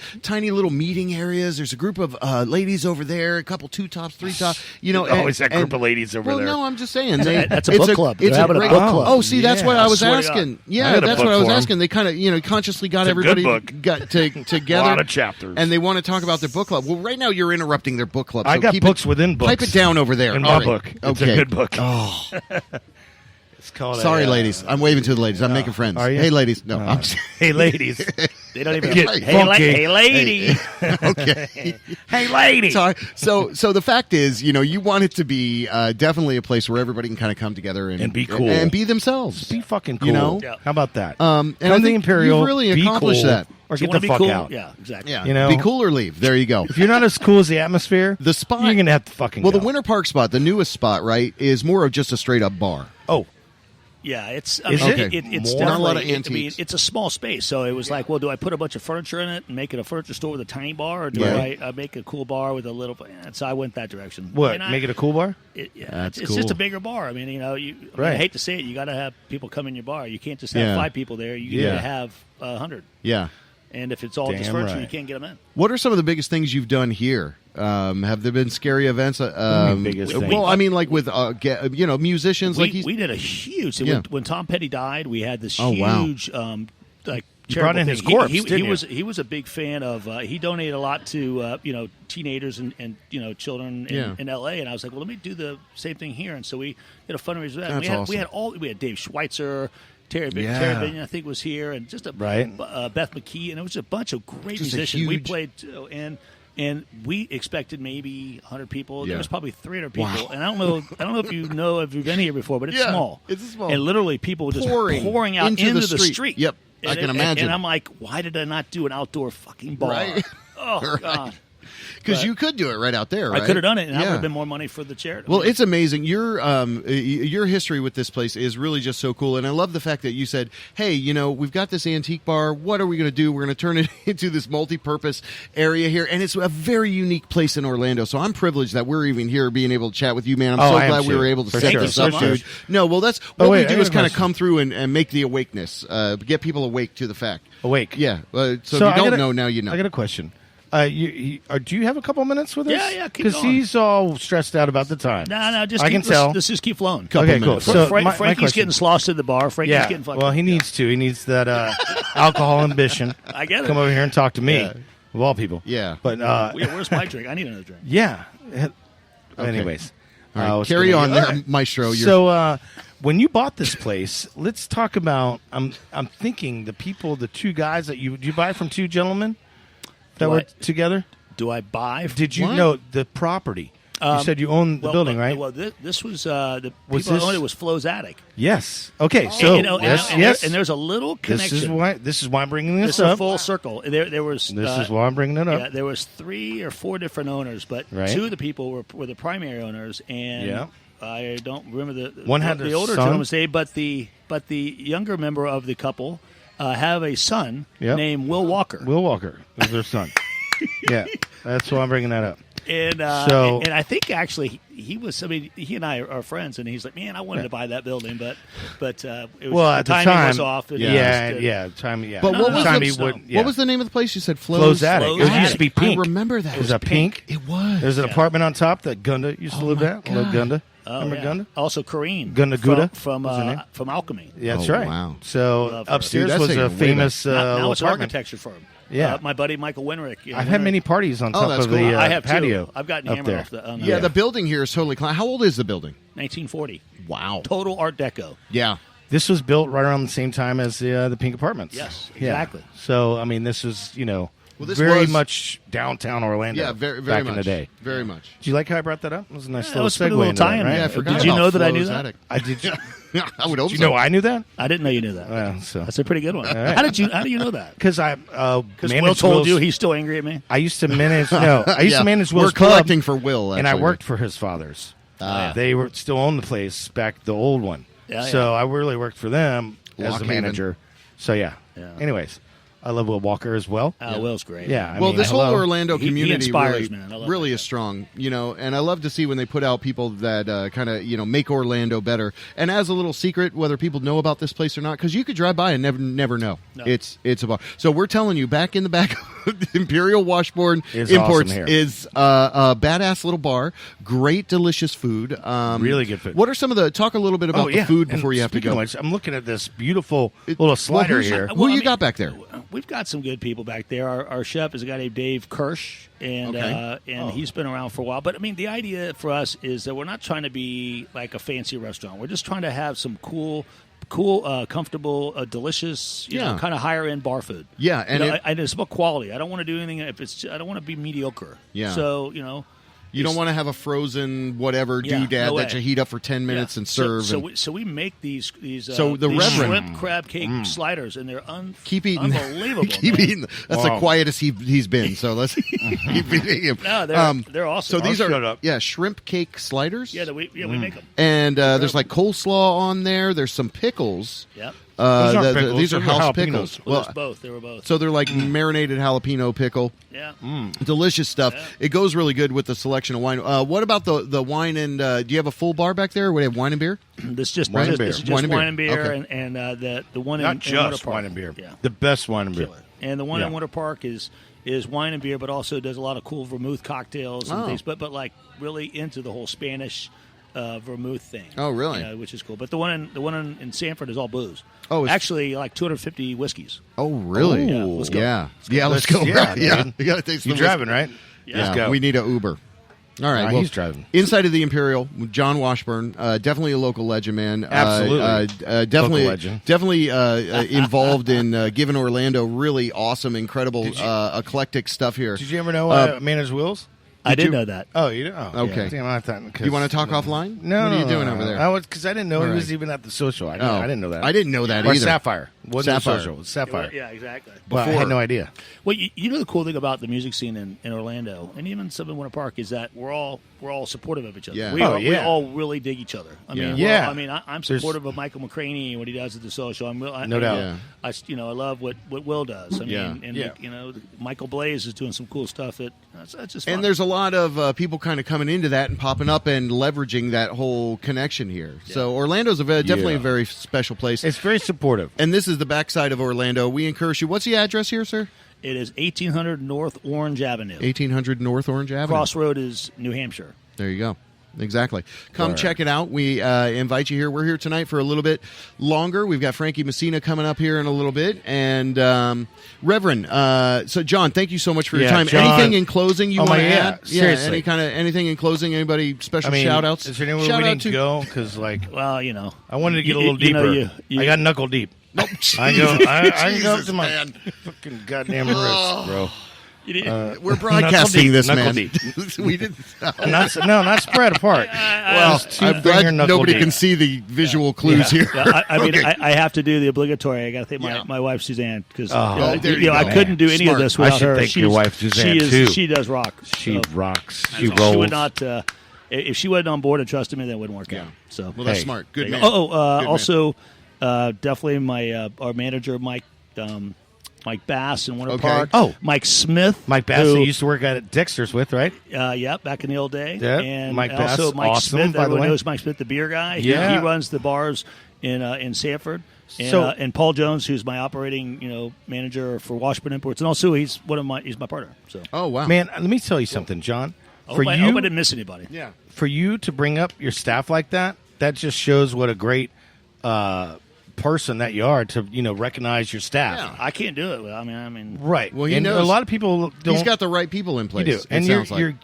little meeting areas. There's a group of ladies over there, a couple 2 tops, 3 tops. Always that group of ladies over there. No, I'm just saying. That's a book club. They're having a book club. Oh, see, that's what I was asking. Yeah, that's what I was asking. They kind of, consciously got everybody got together. A lot of chapters. And they want to talk about their book club. Well, right now you're interrupting their book club. So I got books within books. Pipe it down over there. In my book. It's a good book. Oh. It's called Sorry, ladies. I'm waving to the ladies. I'm making friends. Are you? Hey, ladies. No. Hey, ladies. They don't even get funky. Hey, lady. Okay. Hey, lady. Sorry. So the fact is, you want it to be definitely a place where everybody can kind of come together and be cool and be themselves. Just be fucking cool. How about that? And come to the Imperial. You've really accomplished cool, that. Or get the fuck out. Yeah, exactly. Yeah. Be cool or leave. There you go. If you're not as cool as the atmosphere, the spot, you're gonna have to fucking go. The Winter Park spot, the newest spot, right, is more of just a straight up bar. Oh. Yeah, it's it's not a lot of antiques. it's a small space, so it was like, well, do I put a bunch of furniture in it and make it a furniture store with a tiny bar, or do I make a cool bar with a little? So I went that direction. What? Make it a cool bar? It's just a bigger bar. I mean, I hate to say it, you got to have people come in your bar. You can't just have 5 people there. You got to have 100. Yeah. And if it's all just furniture, you can't get them in. What are some of the biggest things you've done here? Have there been scary events? Biggest thing? Well, I mean, like with musicians. We did a huge. When Tom Petty died, we had this huge brought in his corpse. He was a big fan of. He donated a lot to teenagers and children in L.A. And I was like, well, let me do the same thing here. And so we did a fundraiser. That's awesome. We had Dave Schweitzer. Terry Binion, I think, was here, and just Beth McKee, and it was a bunch of great musicians. We played too, and And we expected maybe 100 people. Yeah. There was probably 300 people. Wow. And I don't know if you've been here before, but it's small. It's small. And literally people were just pouring out into the street. Yep, I can imagine. And I'm like, why did I not do an outdoor fucking bar? Right. Oh, Right. God. Because you could do it right out there, right? I could have done it, and that would have been more money for the charity. Well, it's amazing. Your history with this place is really just so cool, and I love the fact that you said, "Hey, we've got this antique bar. What are we going to do? We're going to turn it into this multi-purpose area here, and it's a very unique place in Orlando." So I'm privileged that we're even here, being able to chat with you, man. I'm so glad we were able to set this up, dude. No, well, that's what we do is kind of come through and make the awakeness, get people awake to the fact. Awake, yeah. So if you don't know, now you know. I got a question. Do you have a couple minutes with us? Yeah, keep because going. He's all stressed out about the time. No, just I can tell. Let's just keep flowing. Okay, cool. So Frankie's getting slossed at the bar. Frankie's getting fucking. Well, he needs to. He needs that alcohol ambition. I get it. Come over here and talk to me, of all people. Yeah. But where's my drink? I need another drink. Yeah. Anyways, all right, carry on there, Maestro. So when you bought this place, let's talk about. I'm thinking the two guys that you buy from two gentlemen that were together. Do I buy? Did you know the property? You said you own the building, right? Well, this was the people who owned it was Flo's attic. Yes. Okay. So yes. And there's a little connection. This is why I'm bringing this up. up. A full circle. There was. This is why I'm bringing it up. Yeah, there was 3 or 4 different owners, but 2 of the people were the primary owners, and I don't remember the older gentleman's name, but the younger member of the couple have a son named Will Walker. Will Walker is their son. Yeah, that's why I'm bringing that up. And and I think actually he was somebody. He and I are friends, and he's like, "Man, I wanted to buy that building, but it was, at the timing time was off." But what was the name of the place? You said Flo's Attic. It used to be Pink. I remember that. It was a Pink. It was. There's an apartment on top that Gunda used to live at. Love Gunda. Remember Gunda? Also, Kareen Gunda from Alchemy. Yeah, that's right. Wow. So upstairs was a famous now it's an apartment. architecture firm. Yeah, my buddy Michael Winrick. I've had many parties on top of the I have patio. Too. I've gotten hammered off the. The building here is totally clean. How old is the building? 1940. Wow. Total Art Deco. Yeah. This was built right around the same time as the Pink Apartments. Yes, exactly. Yeah. So I mean, this was this very was much downtown Orlando. Yeah, very back much in the day. Very much. Do you like how I brought that up? It was a nice little was a segue little into that, tie-in, right? Yeah, I forgot. Did you know that I knew Flo's that? Attic. I did. I would hope Did you know I knew that? I didn't know you knew that. That's a pretty good one. Right. How do you know that? Because Will told you he's still angry at me. I used to manage. No, I used to manage Will's We're club, collecting for Will, and I worked for his fathers. They were still owned the place back, the old one. So I really worked for them as the manager. So yeah. Anyways, I love Will Walker as well. Will's great. Yeah. This whole Orlando community he inspires, really is strong, and I love to see when they put out people that kind of make Orlando better. And as a little secret, whether people know about this place or not, because you could drive by and never know. No. It's a bar. So we're telling you, back in the back of Imperial Washburn Imports awesome is a badass little bar, great delicious food, really good food. What are some of the talk a little bit about the food before you have to go? Which, I'm looking at this beautiful little slider here. Who you got back there? We've got some good people back there. Our chef is a guy named Dave Kirsch, and he's been around for a while. But I mean, the idea for us is that we're not trying to be like a fancy restaurant. We're just trying to have some cool, comfortable, delicious, kind of higher end bar food. Yeah, and it's about quality. I don't want to do anything I don't want to be mediocre. Yeah. So you don't want to have a frozen whatever doodad that you heat up for 10 minutes and serve. So we make these Reverend shrimp crab cake sliders, and they're keep eating, unbelievable. Keep eating. That's the quietest he's been. So let's keep eating him. No, they're awesome. So these are shrimp cake sliders. Yeah, we make them. And there's like coleslaw on there. There's some pickles. Yep. These are house pickles. Well, both. They were both. So they're like marinated jalapeno pickle. Yeah. Delicious stuff. Yeah. It goes really good with the selection of wine. What about the wine and do you have a full bar back there? Or do you have wine and beer? This is just wine and beer. This is just wine and beer, okay. and the one not in just Winter Park. wine and beer. Yeah. The best wine and beer. And the one in Winter Park is wine and beer, but also does a lot of cool vermouth cocktails and things. But like really into the whole Spanish vermouth thing. Oh, really? Which is cool. But the one in Sanford is all booze. Oh, actually, like 250 whiskeys. Oh, really? Yeah, let's go. Let's go. Yeah, you got to taste. You're driving, right? Yeah. We need an Uber. All right, well, he's driving. Inside of the Imperial, John Washburn, definitely a local legend, man. Absolutely. Definitely, Local legend. definitely involved in giving Orlando really awesome, incredible, eclectic stuff here. Did you ever know Manage Wills? I didn't know that. Oh, you didn't? Oh, okay. Yeah. Damn, I thought. Do you want to talk offline? No. What are you doing over there? Because I didn't know he was even at the social. I didn't know that. I didn't know that or either. Sapphire. Wasn't Sapphire. the social. It was Sapphire. Yeah, exactly. Well, I had no idea. Well, you know the cool thing about the music scene in Orlando and even some in Winter Park is that we're all supportive of each other. Yeah. We all really dig each other. I mean, Yeah. I'm supportive of Michael McCraney and what he does at the social. No doubt. Yeah. I love what Will does. I mean, Yeah. and Yeah. you know, Michael Blaze is doing some cool stuff. That's just fun. And there's a lot of people kind of coming into that and popping up and leveraging that whole connection here. Yeah. So Orlando's definitely a very special place. It's very supportive. And this is the backside of Orlando. We encourage you. What's the address here, sir? It is 1800 North Orange Avenue. 1800 North Orange Avenue. Crossroad is New Hampshire. There you go. Exactly. Come check it out. We invite you here. We're here tonight for a little bit longer. We've got Frankie Messina coming up here in a little bit. And Reverend, so John, thank you so much for your time. John. Anything in closing you want to add? Seriously. Anything in closing? Anybody special shout outs? Is there anywhere we need to go? Because, well, you know. I wanted to get a little deeper. I got knuckle deep. Nope. I can go up to my fucking goddamn wrists, bro. We're broadcasting this, knuckle man. Deep. We didn't. not spread apart. Well, I'm glad nobody can see the visual clues here. I mean, I have to do the obligatory. I got to thank my wife Suzanne because there you go. I couldn't do any of this without I should her. thank your wife Suzanne too. She does rock. She rocks. She She rolls. would not. If she wasn't on board and trusted me, that wouldn't work out. So Well, that's smart. Good man. Also, definitely our manager Mike Bass in Winter Park. Oh. Mike Smith. Mike Bass, who used to work at Dexter's with, right? Back in the old day. Yeah, and Mike Bass, also Mike awesome, Smith. by the Everyone way. knows Mike Smith, the beer guy. Yeah. He runs the bars in Sanford. And, and Paul Jones, who's my operating manager for Washburn Imports, and also he's my partner. So wow, man, let me tell you something, John. I hope I didn't miss anybody. Yeah. For you to bring up your staff like that just shows what a great person that you are to recognize your staff. Yeah, I can't do it. I mean, right. Well, he and knows a lot of people don't. He's got the right people in place. You do, and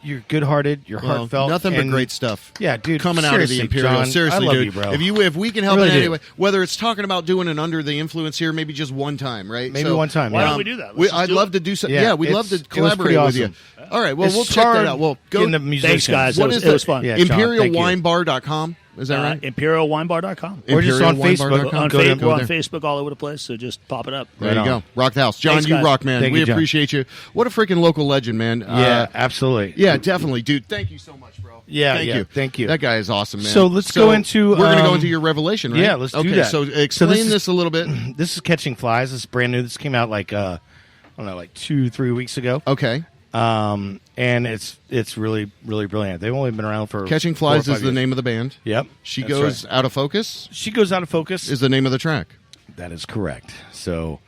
you're good-hearted. You're heartfelt. Nothing but great stuff. Yeah, dude. Coming out of the Imperial. John, Seriously, I love dude. you, bro. If we can help really in any do. way, whether it's talking about doing an Under the Influence here, maybe just one time, right? Maybe one time. Why yeah. don't we do that? I'd love to do something. Yeah, we'd love to it was collaborate pretty with you. awesome. All right, well, It's we'll check that hard out. Well, go getting the musicians. Thanks, guys. What It is was fun. Yeah, John, ImperialWinebar.com. Is that right? ImperialWinebar.com. Or just on Facebook. ImperialWinebar.com. We're on Facebook all over the place, so just pop it up. There you go. Rock the house. John, Thanks, you guys. rock, man. Thank We you, John. appreciate you. What a freaking local legend, man. Yeah, absolutely. Yeah, definitely. Dude, thank you so much, bro. Yeah, thank you. Thank you. That guy is awesome, man. So let's go into. We're going to go into your revelation, right? Yeah, let's do that. So explain this a little bit. This is Catching Flies. This is brand new. This came out like 2-3 weeks ago. Okay. And it's really, really brilliant. They've only been around for Catching 4 or Flies 5 is the years. name of the band. Yep. She That's Goes right. Out of Focus She Goes Out of Focus is the name of the track. That is correct. So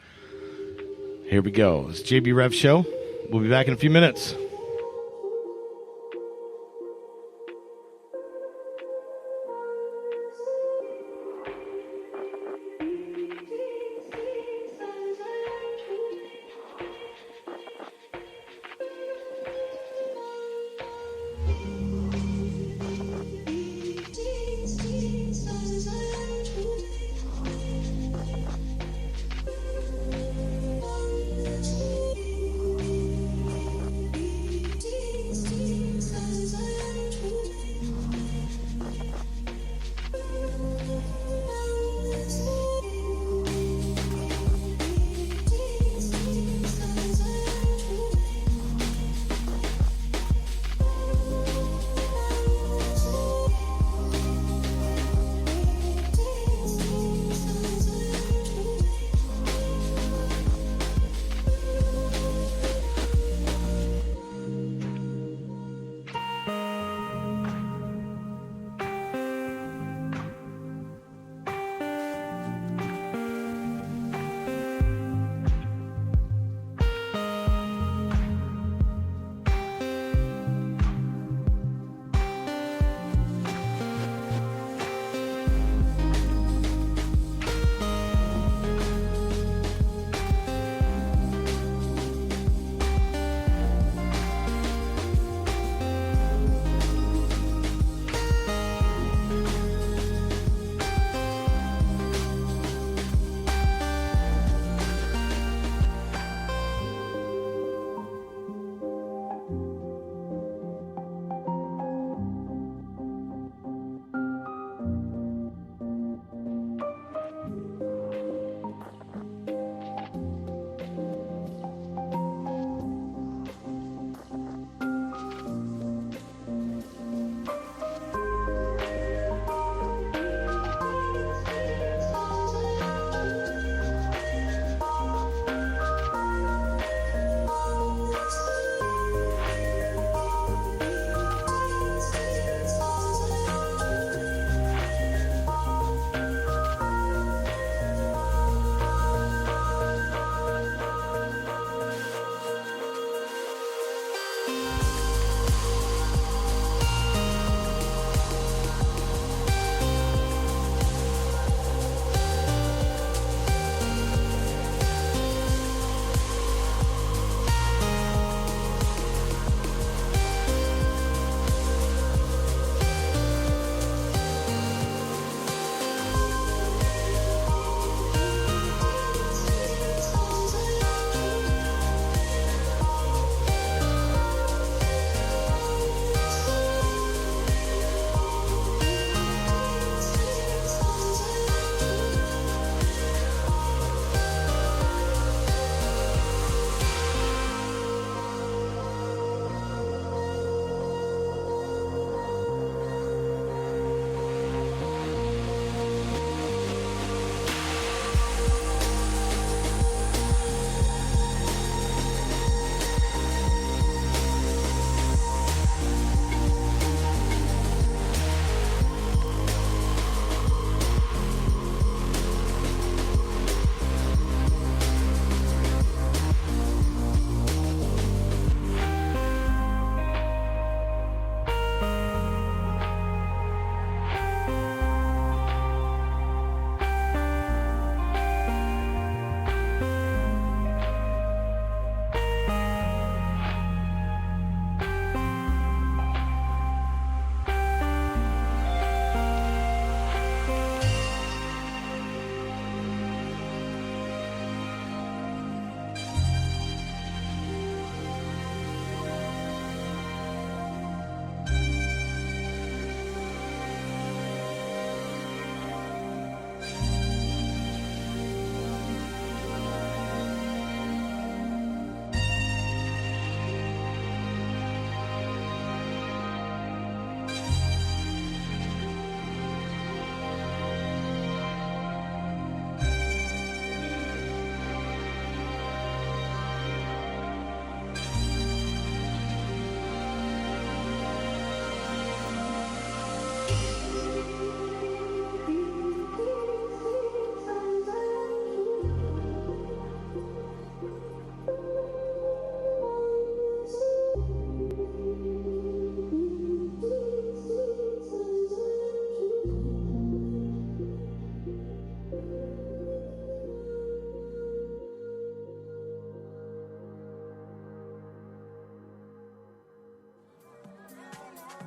here we go. It's JB Rev Show. We'll be back in a few minutes.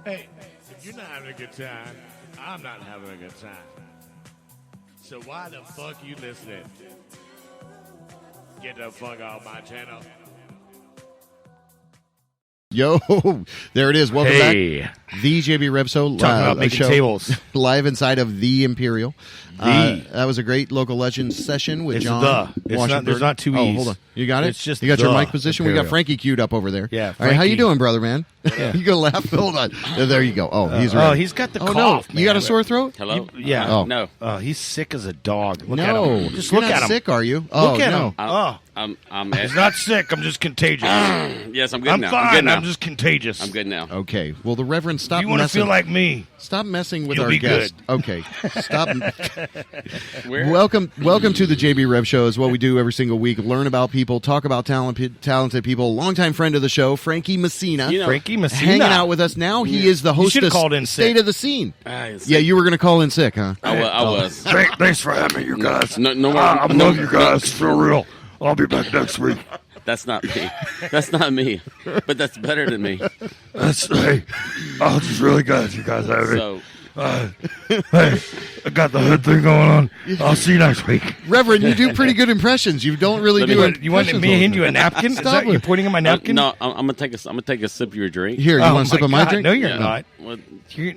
Hey, if you're not having a good time, I'm not having a good time. So why the fuck you listening? Get the fuck off my channel. Yo, there it is. Welcome back. The JB Rev Show. Talking about making tables. Live inside of the Imperial. That was a great local legends session with John Washington. There's not two E's. Oh, hold on. You got it? It's just you got your the mic position? Imperial. We got Frankie queued up over there. Yeah, All right, how you Frankie. doing, brother, man? Yeah. You gonna laugh? Hold on. There you go. Oh, he's ready. he's got the cough. No. Man. You got a sore throat? Hello? Yeah. Oh. No. He's sick as a dog. Look No. at him. Just You're look not at him. sick, are you? Oh, Look at no. him. I'm He's not sick. I'm just contagious. yes, I'm good I'm now. fine. I'm good now. I'm just contagious. I'm good now. Okay. Well, the Reverend, stop You want to messing. feel like me? Stop messing with You'll our be guest. good. Okay. Stop. Where? Welcome to the JB Rev Show. Is what we do every single week. Learn about people, talk about talented people. Longtime friend of the show, Frankie Messina. You know, Frankie Messina. Hanging out with us now. He is the host should've of called in State sick. of the Scene. I Yeah, you were going to call in sick, huh? I was. Thanks for having me, you guys. No more. I love you guys, for real. I'll be back next week. That's not me. That's not me. But that's better than me. Hey, oh, it's really good you guys have me. So, Hey, I got the hood thing going on. I'll see you next week. Reverend, you do pretty good impressions. You don't really do it. You want me to hand you a napkin? Is Stop that you pointing at my napkin? no, I'm gonna take a sip of your drink. Here, you Oh want a sip my of my God. drink? No, you're Yeah. not. Well,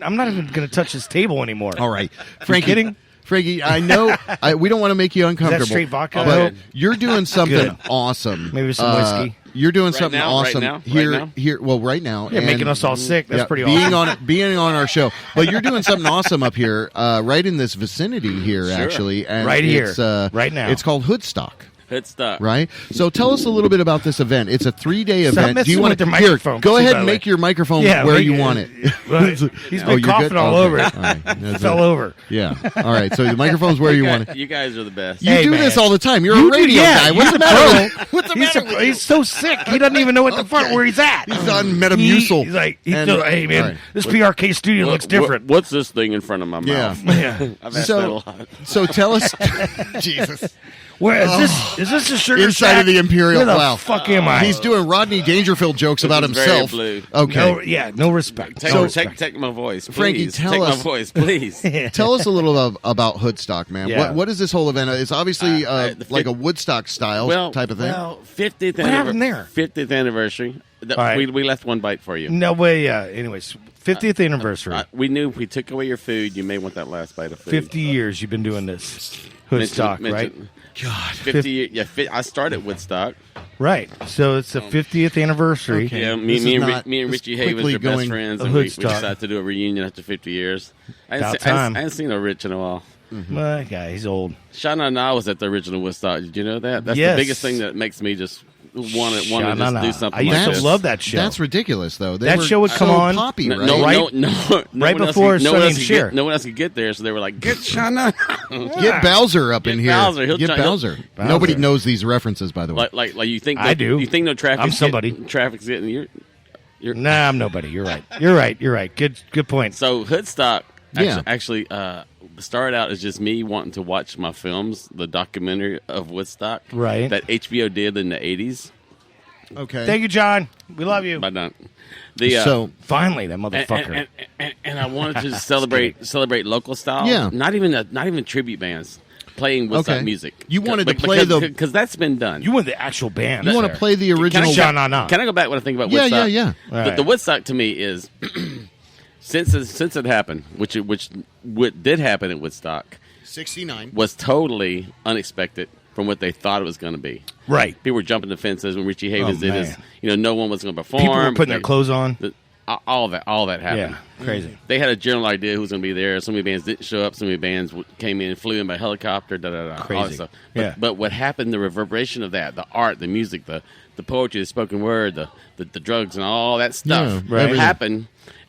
I'm not even going to touch this table anymore. All right, Frankie. kidding? Frankie, I know we don't want to make you uncomfortable. straight vodka? But Good. you're doing something Good. awesome. Maybe some whiskey. You're doing Right something now? Right awesome now? here. Right now? Here, well, right now. You're and- making us all sick. That's yeah, pretty being awesome. being on our show. But you're doing something awesome up here, right in this vicinity here, Sure. actually. And Right here. it's, Right now. It's called Hoodstock. Good stuff. Right, so tell us a little bit about this event. It's a 3-day Stop event. Do messing you want with to the microphone, Go too, ahead by and the make way. your microphone Yeah, where make you it- want it. Right. He's Oh, been you're coughing good? all Okay. over it. All right. That's Fell it. over. Yeah. All right. So the microphone's where you want it. You guys are the best. You Hey, do man. this all the time. You're You a do- radio yeah, guy. What's he's the a matter? pro. What's the He's, matter? with he's so sick. He doesn't even know what the fuck where he's at. He's on Metamucil. He's like, And- hey man, all right. this PRK studio looks different. What's this thing in front of my Yeah. mouth? Yeah. I've asked So- that a lot. So tell us, Jesus, Where is this? Is this a sugar inside shack? of the Imperial. Where the Wow. fuck am I? He's doing Rodney Dangerfield jokes about This is very himself. blue. Okay. No respect. Take, No take, respect. take my voice, please. Frankie, tell take us- my voice, please. Tell us a little about Hoodstock, man. Yeah. What is this whole event? It's obviously the like a Woodstock style type of thing. Well, 50th What happened there? 50th anniversary. All right. We left one bite for you. No way. Anyways, 50th anniversary. We knew if we took away your food, you may want that last bite of food. 50 years you've been doing this. Woodstock, right? God. 50. Yeah, I started Woodstock. Right. So it's the 50th anniversry. Okay. Yeah, This is me and not- Richie this Havens quickly are best going friends, a and we Woodstock. decided to do a reunion after 50 years. I About hadn't, time. I hadn't seen a Rich in a while. My guy, he's old. Shana and I was at the original Woodstock. Did you know that? That's Yes. the biggest thing that makes me just want to Sha-na-na. just do something I used like to this. love that show. That's ridiculous, though. They That were show would come so on- poppy, No, right? no, Right- no, right one else before could- no Sonny one else and could Cher. get, no one else could get there, so they were like, "Get Shana." Get Bowser up in Get here. Bowser. He'll Get try- Bowser. Bowser. Nobody knows these references, by the way. like you think? I do. You think no traffic? I'm somebody. Traffic's getting you're Nah, I'm nobody. You're right. You're right. You're right. Good point. So Hoodstock Yeah. actually started out as just me wanting to watch my films, the documentary of Woodstock, Right. that HBO did in the 80s. Okay. Thank you, John. We love you. But not the So, Finally, that motherfucker. and I wanted to celebrate local style. Yeah. Not even tribute bands playing Woodstock Okay. music. You wanted to play because that's been done. You want the actual band. you want to play the original? Can I- Can I go back when I think about Yeah, Woodstock? yeah. All The, right. the Woodstock to me is since it happened, which did happen at Woodstock, 69. was totally unexpected from what they thought it was going to be. Right. People were jumping the fences when Richie Havens did his. man. No one was going to perform. People were putting their clothes on. All that happened. Yeah. Crazy. They had a general idea who was going to be there. So many bands didn't show up. So many bands came in, flew in by helicopter. All that Crazy. stuff. Yeah. But what happened? The reverberation of that, the art, the music, the poetry, the spoken word, the drugs, and all that stuff Yeah, right. happened.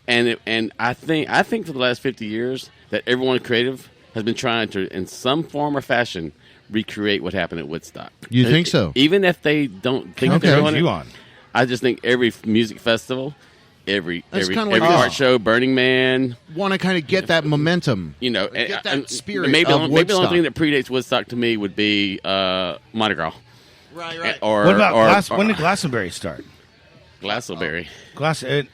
And I think for the last 50 years that everyone creative has been trying to, in some form or fashion, recreate what happened at Woodstock. You think so? Even if they don't think Okay. they're doing You it, on? I just think every music festival, every That's kinda like art show, Burning Man, Want to kind of get that momentum. get that spirit Maybe of the only Woodstock. thing that predates Woodstock to me would be Mardi Gras. Right, Or What about or, Glass? or- When did Glastonbury start? Glastonbury. Glastonbury.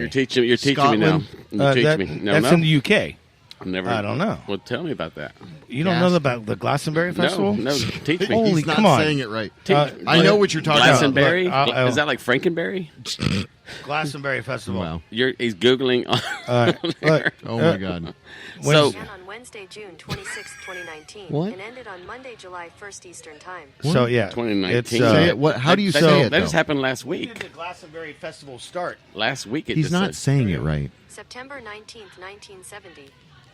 You're teaching me now. That's in the UK. I don't know. Well, tell me about that. You don't know about the Glastonbury Festival? No, teach me. Holy, He's not come on. saying it right. I know what you're talking Glastonbury? about. Glastonbury? Is that like Frankenberry? Glastonbury Festival. Wow. He's Googling. Oh, my God. So, began on Wednesday, June 26, 2019, What? and ended on Monday, July 1st Eastern Time. So, yeah. 2019. Say it. What? How do you say it? That just though? happened last When week. did the Glastonbury Festival start? Last week it He's just not said saying it right. September 19th, 1970.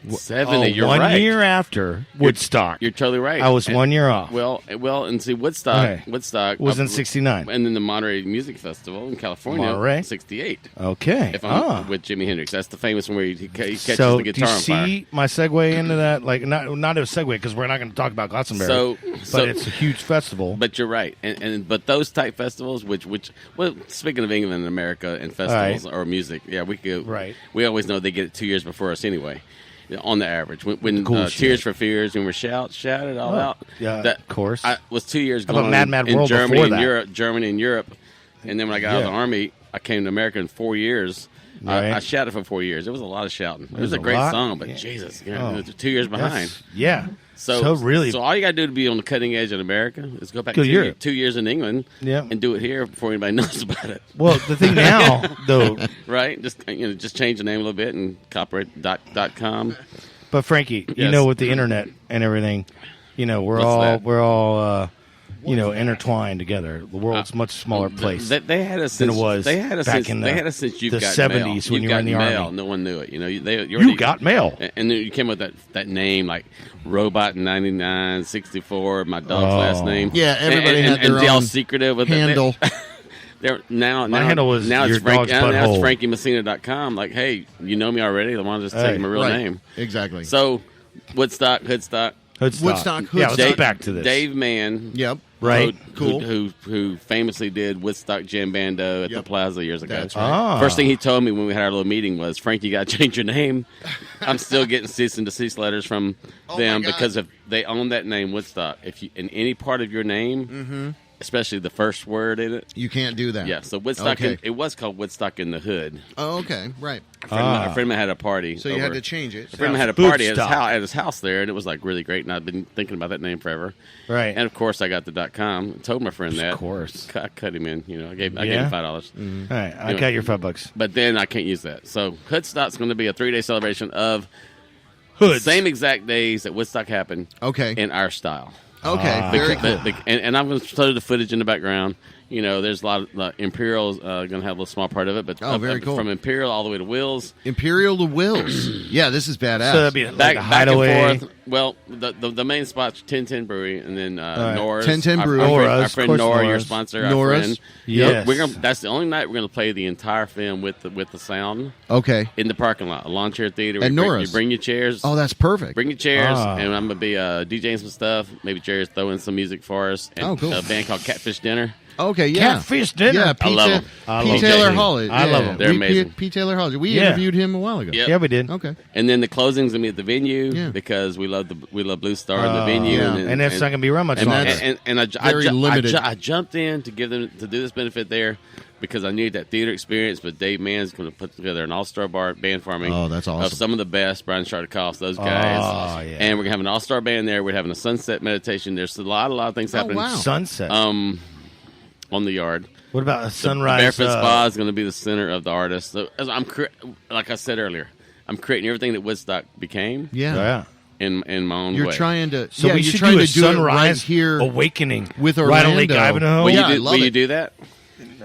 70. You're one right. year after Woodstock. You're totally right. I was 1 year off. Well, and see, Woodstock Okay. was in 69. and then the Monterey Music Festival in California, Monterey? 68. Okay. If I'm with Jimi Hendrix, that's the famous one where he catches So, the do guitar you on fire. see my segue into that? Like, not a segue because we're not going to talk about Glastonbury. But it's a huge festival. But you're right, but those type festivals, which well, speaking of England and America and festivals or music, yeah, we could. Right. We always know they get it 2 years before us anyway. On the average, when Cool Tears for Fears and we're shouted all out. Yeah, that, of course. I was 2 years How about going Mad in World Germany before and that? Germany and Europe, and then when I got out of the army, I came to America in 4 years. Right. I shouted for 4 years. It was a lot of shouting. It was a a great lot. song, but Yeah. Jesus, 2 years behind. Yeah. So all you got to do to be on the cutting edge in America is go back Go to Europe. 2 years in England and do it here before anybody knows about it. Well, the thing now, though, right? Just change the name a little bit and copyright.com. But Frankie, Yes. with the internet and everything, we're all intertwined together. The world's a much smaller place They had us than since it was they had us back since, in they had us since you've the got 70s mail. when You've you were got in the mail. army. No one knew it. You got mail. And then you came with that name like Robot 9964, my dog's last name. Yeah, everybody and, had their and all own secretive with handle. Now handle was now your it's Frank, dog's now it's butthole. FrankieMessina.com. Like, hey, you know me already. I want to just take my real Right. name. Exactly. So Woodstock, Hoodstock. Woodstock. Yeah, let's get back to this. Dave Mann. Yep. Right. Who famously did Woodstock Jam Bando at the Plaza years ago. That's right. First thing he told me when we had our little meeting was, Frank, you got to change your name. I'm still getting cease and desist letters from them because if they own that name, Woodstock. If you in any part of your name, especially the first word in it, You can't do that. yeah. So Woodstock, Okay. it was called Woodstock in the Hood. Oh, okay. Right. A friend of mine had a party. So you had to change it. A friend of mine had a party Woodstock. at his house there, and it was like really great. And I've been thinking about that name forever. Right. And of course, I got the .com. And told my friend that. Of course. I cut him in. I gave him $5. All right. I got your $5. But then I can't use that. So Hoodstock's going to be a 3-day celebration of Hoods. same exact days that Woodstock happened. Okay. In our style. Okay. Very cool. And I'm going to show the footage in the background. There's a lot of Imperial's going to have a little small part of it, but very cool. From Imperial all the way to Will's. Imperial to Will's. Yeah, this is badass. So that'd be like Back a hideaway. and forth. Well, the main spot's 1010 Brewery, and then Nora's. 1010 Brewery. Our friend Of course, Nora, your Nora's. sponsor. Nora's. Our friend. Yes. That's the only night we're going to play the entire film with the sound Okay. in the parking lot. A lawn chair theater. At Nora's. You bring your chairs. Oh, that's perfect. Bring your chairs, Ah. and I'm going to be DJing some stuff. Maybe Jerry's throwing some music for us. And Oh, cool. A band called Catfish Dinner. Okay, yeah. Catfish dinner. Yeah, I love 'em. P. Taylor Hollis. I love 'em. They're amazing. P. Taylor Hollis. We Yeah. interviewed him a while ago. Yep. Yeah, we did. Okay. And then the closing's gonna be at the venue Yeah. because we love Blue Star in the venue, yeah. And that's not going to be around much and, longer. and I very limited. I jumped in to give them to do this benefit there because I needed that theater experience. But Dave Mann's going to put together an all-star band for me. Oh, that's awesome. Of some of the best, Brian Shartikoff, those guys. Oh, yeah. And we're gonna have an all-star band there. We're having a sunset meditation. There's a lot of things happening. wow. Sunset. On the yard. What about a The sunrise? Barefoot Spa is going to be the center of the artist. So like I said earlier, I'm creating everything that Woodstock became Yeah. yeah. in my own You're way. trying to. So yeah, we you're should trying do a to do it right sunrise here awakening with right on Lake Orlando. Ivanhoe. Will, Yeah, I you, do, love will you it. do that?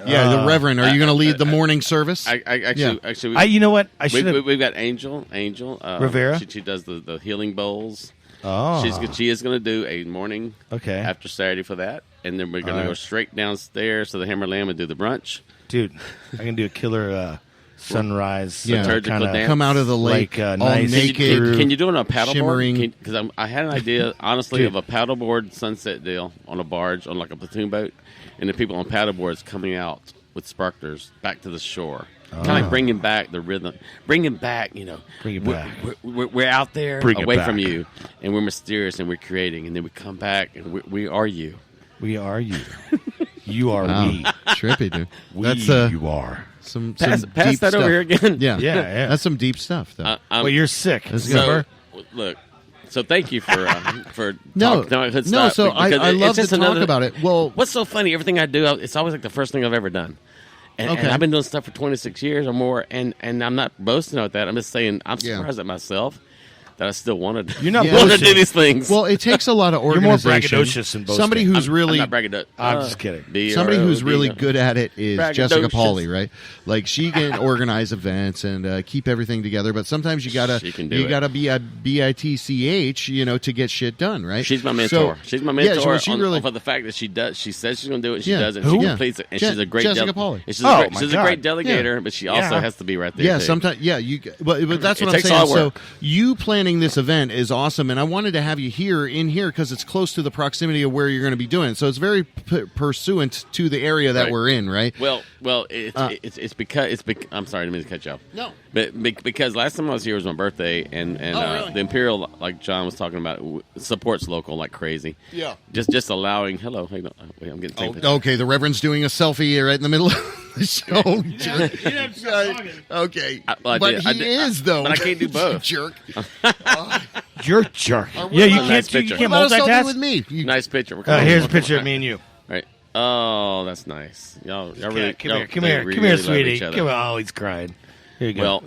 Yeah, the Reverend. Are you going to lead the morning service? Actually, You know what? I should have. we've got Angel Rivera? She does the healing bowls. Oh. She is going to do a morning Okay. after Saturday for that, and then we're going to go straight downstairs to the Hammer Lamb and do the brunch. Dude, I can do a killer sunrise. Yeah. Liturgical kinda dance. Come out of the lake Like, all nice naked. through- Can you do it on a shimmering. paddleboard? Because I had an idea, honestly, Dude. of a paddleboard sunset deal on a barge, on like a platoon boat, and the people on paddleboards coming out with sparklers back to the shore. Kind of like bringing back the rhythm. Bringing back, Bring it back. We're out there Bring it away back. from you, and we're mysterious, and we're creating, and then we come back, and we are you. We are you. You are Wow. we. Trippy, dude. That's you are. Some pass deep that stuff. over here again. Yeah. That's some deep stuff, though. Well, you're sick. Look. So thank you for no. So I love to talk about it. Well, what's so funny? Everything I do, it's always like the first thing I've ever done. And I've been doing stuff for 26 years or more, and I'm not boasting about that. I'm just saying I'm surprised at myself that I still wanted to do these things. Well, it takes a lot of organization. You're more braggadocious than boasting. Somebody who's really... I'm not braggadocious. I'm just kidding. Somebody who's really good at it is Jessica Pauly, right? Like, she can organize events and keep everything together, but sometimes you gotta be a bitch, to get shit done, right? She's my mentor. She's my mentor for the fact that she does. She says she's going to do it. She does it. Who? She completes it. And she's a great Jessica Pauly. She's a great delegator, but she also has to be right there. Yeah, sometimes. Yeah, but that's what I'm saying. So you planning this event is awesome, and I wanted to have you in here because it's close to the proximity of where you're going to be doing it. So it's very pursuant to the area that we're in, right? Well, it's because I'm sorry, I didn't mean to cut you off. No, but because last time I was here was my birthday, and really? The Imperial, like John was talking about, supports local like crazy. Yeah, just allowing. Hello, wait, I'm getting taken. Okay, the Reverend's doing a selfie right in the middle of the show. Okay, he is though. But I can't do both. Jerk. You're jerk. Yeah, you can't. You can't multitask with me. Nice picture. Here's a picture of me and you. Right. Oh, that's nice. Y'all really come here, sweetie. Come on. Oh, he's crying. Here you go.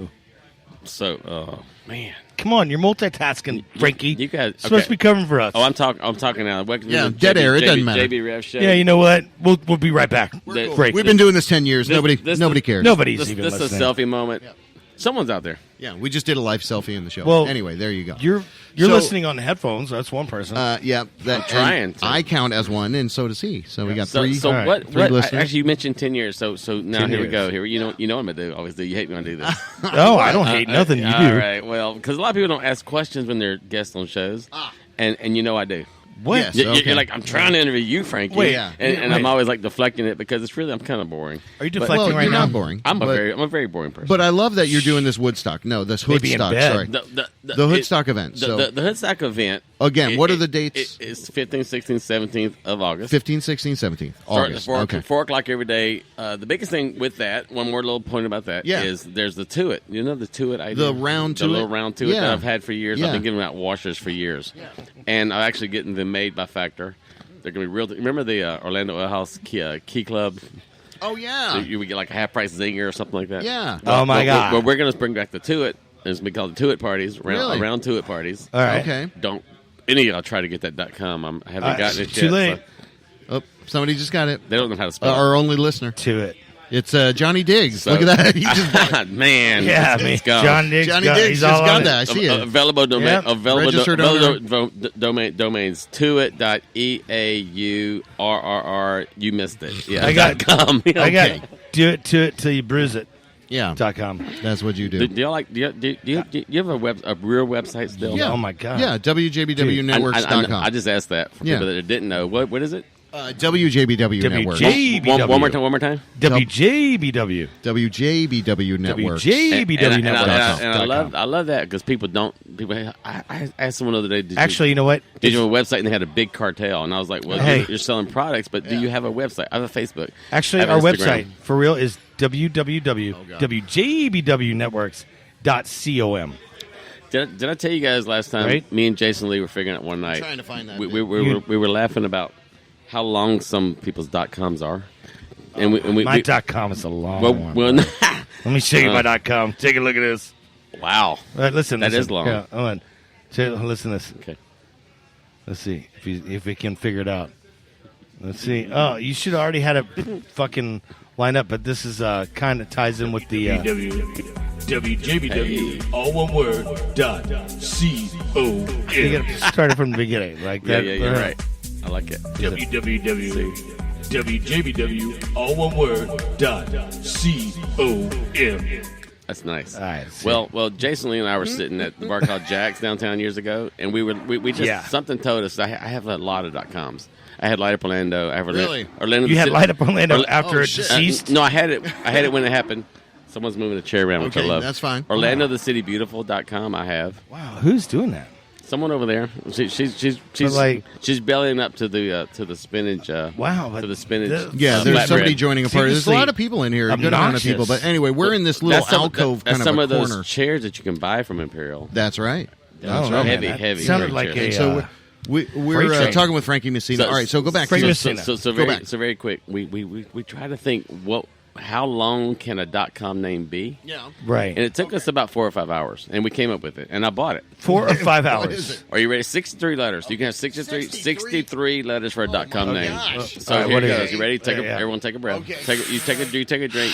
Well, man. Come on, you're multitasking, Frankie. You guys supposed to be covering for us. Oh, I'm talking now. Dead air. It doesn't matter. JB Rev Show. Yeah, you know what? We'll be right back. We've been doing this 10 years. Nobody cares. Nobody's even listening. This is a selfie moment. Yeah. Someone's out there. Yeah, we just did a live selfie in the show. Well, anyway, there you go. You're listening on headphones. That's one person. I'm trying. I count as one, and so does he. So we got three. So what? Three listeners. Actually, you mentioned 10 years. So now here we go. Here you know what I'm gonna do. Always do. You hate me when I do this. No, I don't hate nothing you do. All right. Well, because a lot of people don't ask questions when they're guests on shows, and I do. What? Yes, You're like, I'm trying to interview you, Frankie. Wait, and I'm always like deflecting it because I'm kind of boring. Are you deflecting right you're now? Not boring. I'm a very boring person. But I love that you're doing this Woodstock. No, this Hoodstock. Sorry, the Hoodstock event. The Hoodstock event. Again, what are the dates? It's 15th, 16th, 17th of August. 15th, 16th, 17th. August. 4 o'clock every day. The biggest thing with that, one more little point about that, is there's the To-It. You know the To-It idea? The round To-It? The little round To-It that I've had for years. I've been giving out washers for years. Yeah. And I'm actually getting them made by Factor. They're going to be real. Remember the Orlando Oil House Key Club? Oh, yeah. So you would get like a half-price zinger or something like that. Yeah. Oh, my God. Well, we're going to bring back the To-It. It's going to be called the To-It parties. Around To-It parties. All right. Okay. Any of y'all try to get that .com. I haven't gotten it yet. Too late. So. Oh, somebody just got it. They don't know how to spell it. Our only listener. To-It. It's Johnny Diggs. Look at that. He just man. Yeah, it's gone. John Diggs. Johnny Diggs just got that. I see it. Available domain. Yep. Available domains. toit.eaurr. You missed it. Yeah. I got .com. I got do it till you bruise it. Yeah. .com. That's what you do. Do y'all like? Do you have a real website still? Yeah. Oh my God. Yeah. WJBWnetworks.com. I just asked that for people that didn't know. What is it? WJBW Network. WJBW. One more time. WJBW. WJBW Network. WJBW Network. And I love that because people don't. I asked someone the other day. Actually, you know what? Did you have a website and they had a big cartel? And I I was like, well, you're selling products, but do you have a website? I have a Facebook. Actually, our website for real is www.wjbwnetworks.com. Did I tell you guys last time? Me and Jason Lee were figuring out one night. I'm trying to find that. We were laughing about how long some people's .coms are. And my .com is a long one. Well, let me show you my .com. Take a look at this. Wow. Listen. That is long. Yeah, hold on. Listen to this. Okay. Let's see if we can figure it out. Let's see. Oh, you should have already had a fucking line up, but this is kind of ties in with the WJBW, all one word, .com. You got to start it from the beginning. Like that. Yeah, you're right. I like it. WWW, all one word, .com. That's nice. All right, well, Jason Lee and I were sitting at the bar called Jack's downtown years ago, and we just something told us. I have a lot of .coms. I had Light Up Orlando. I have Orlando. You had Light Up Orlando after it deceased? No, I had it when it happened. Someone's moving a chair around, which I love. That's fine. OrlandoTheCityBeautiful.com. I have. Wow, who's doing that? Someone over there. She's bellying up to the spinach. Wow, to the spinach. There's somebody joining a party. There's a lot of people in here. A good amount of people. But anyway, we're in this little alcove kind of some a of corner. those chairs that you can buy from Imperial. That's right. Heavy. Sounded like chairs. a. We're talking with Frankie Messina. All right, so go back. So very quick. We try to think how long can a .com name be? Yeah. Right. And it took us about 4 or 5 hours, and we came up with it, and I bought it. 4 or 5 hours. Are you ready? 63 letters. You can have 63 letters for a .com name. Gosh. So here it goes. You ready? Everyone take a breath. Okay. You take a drink,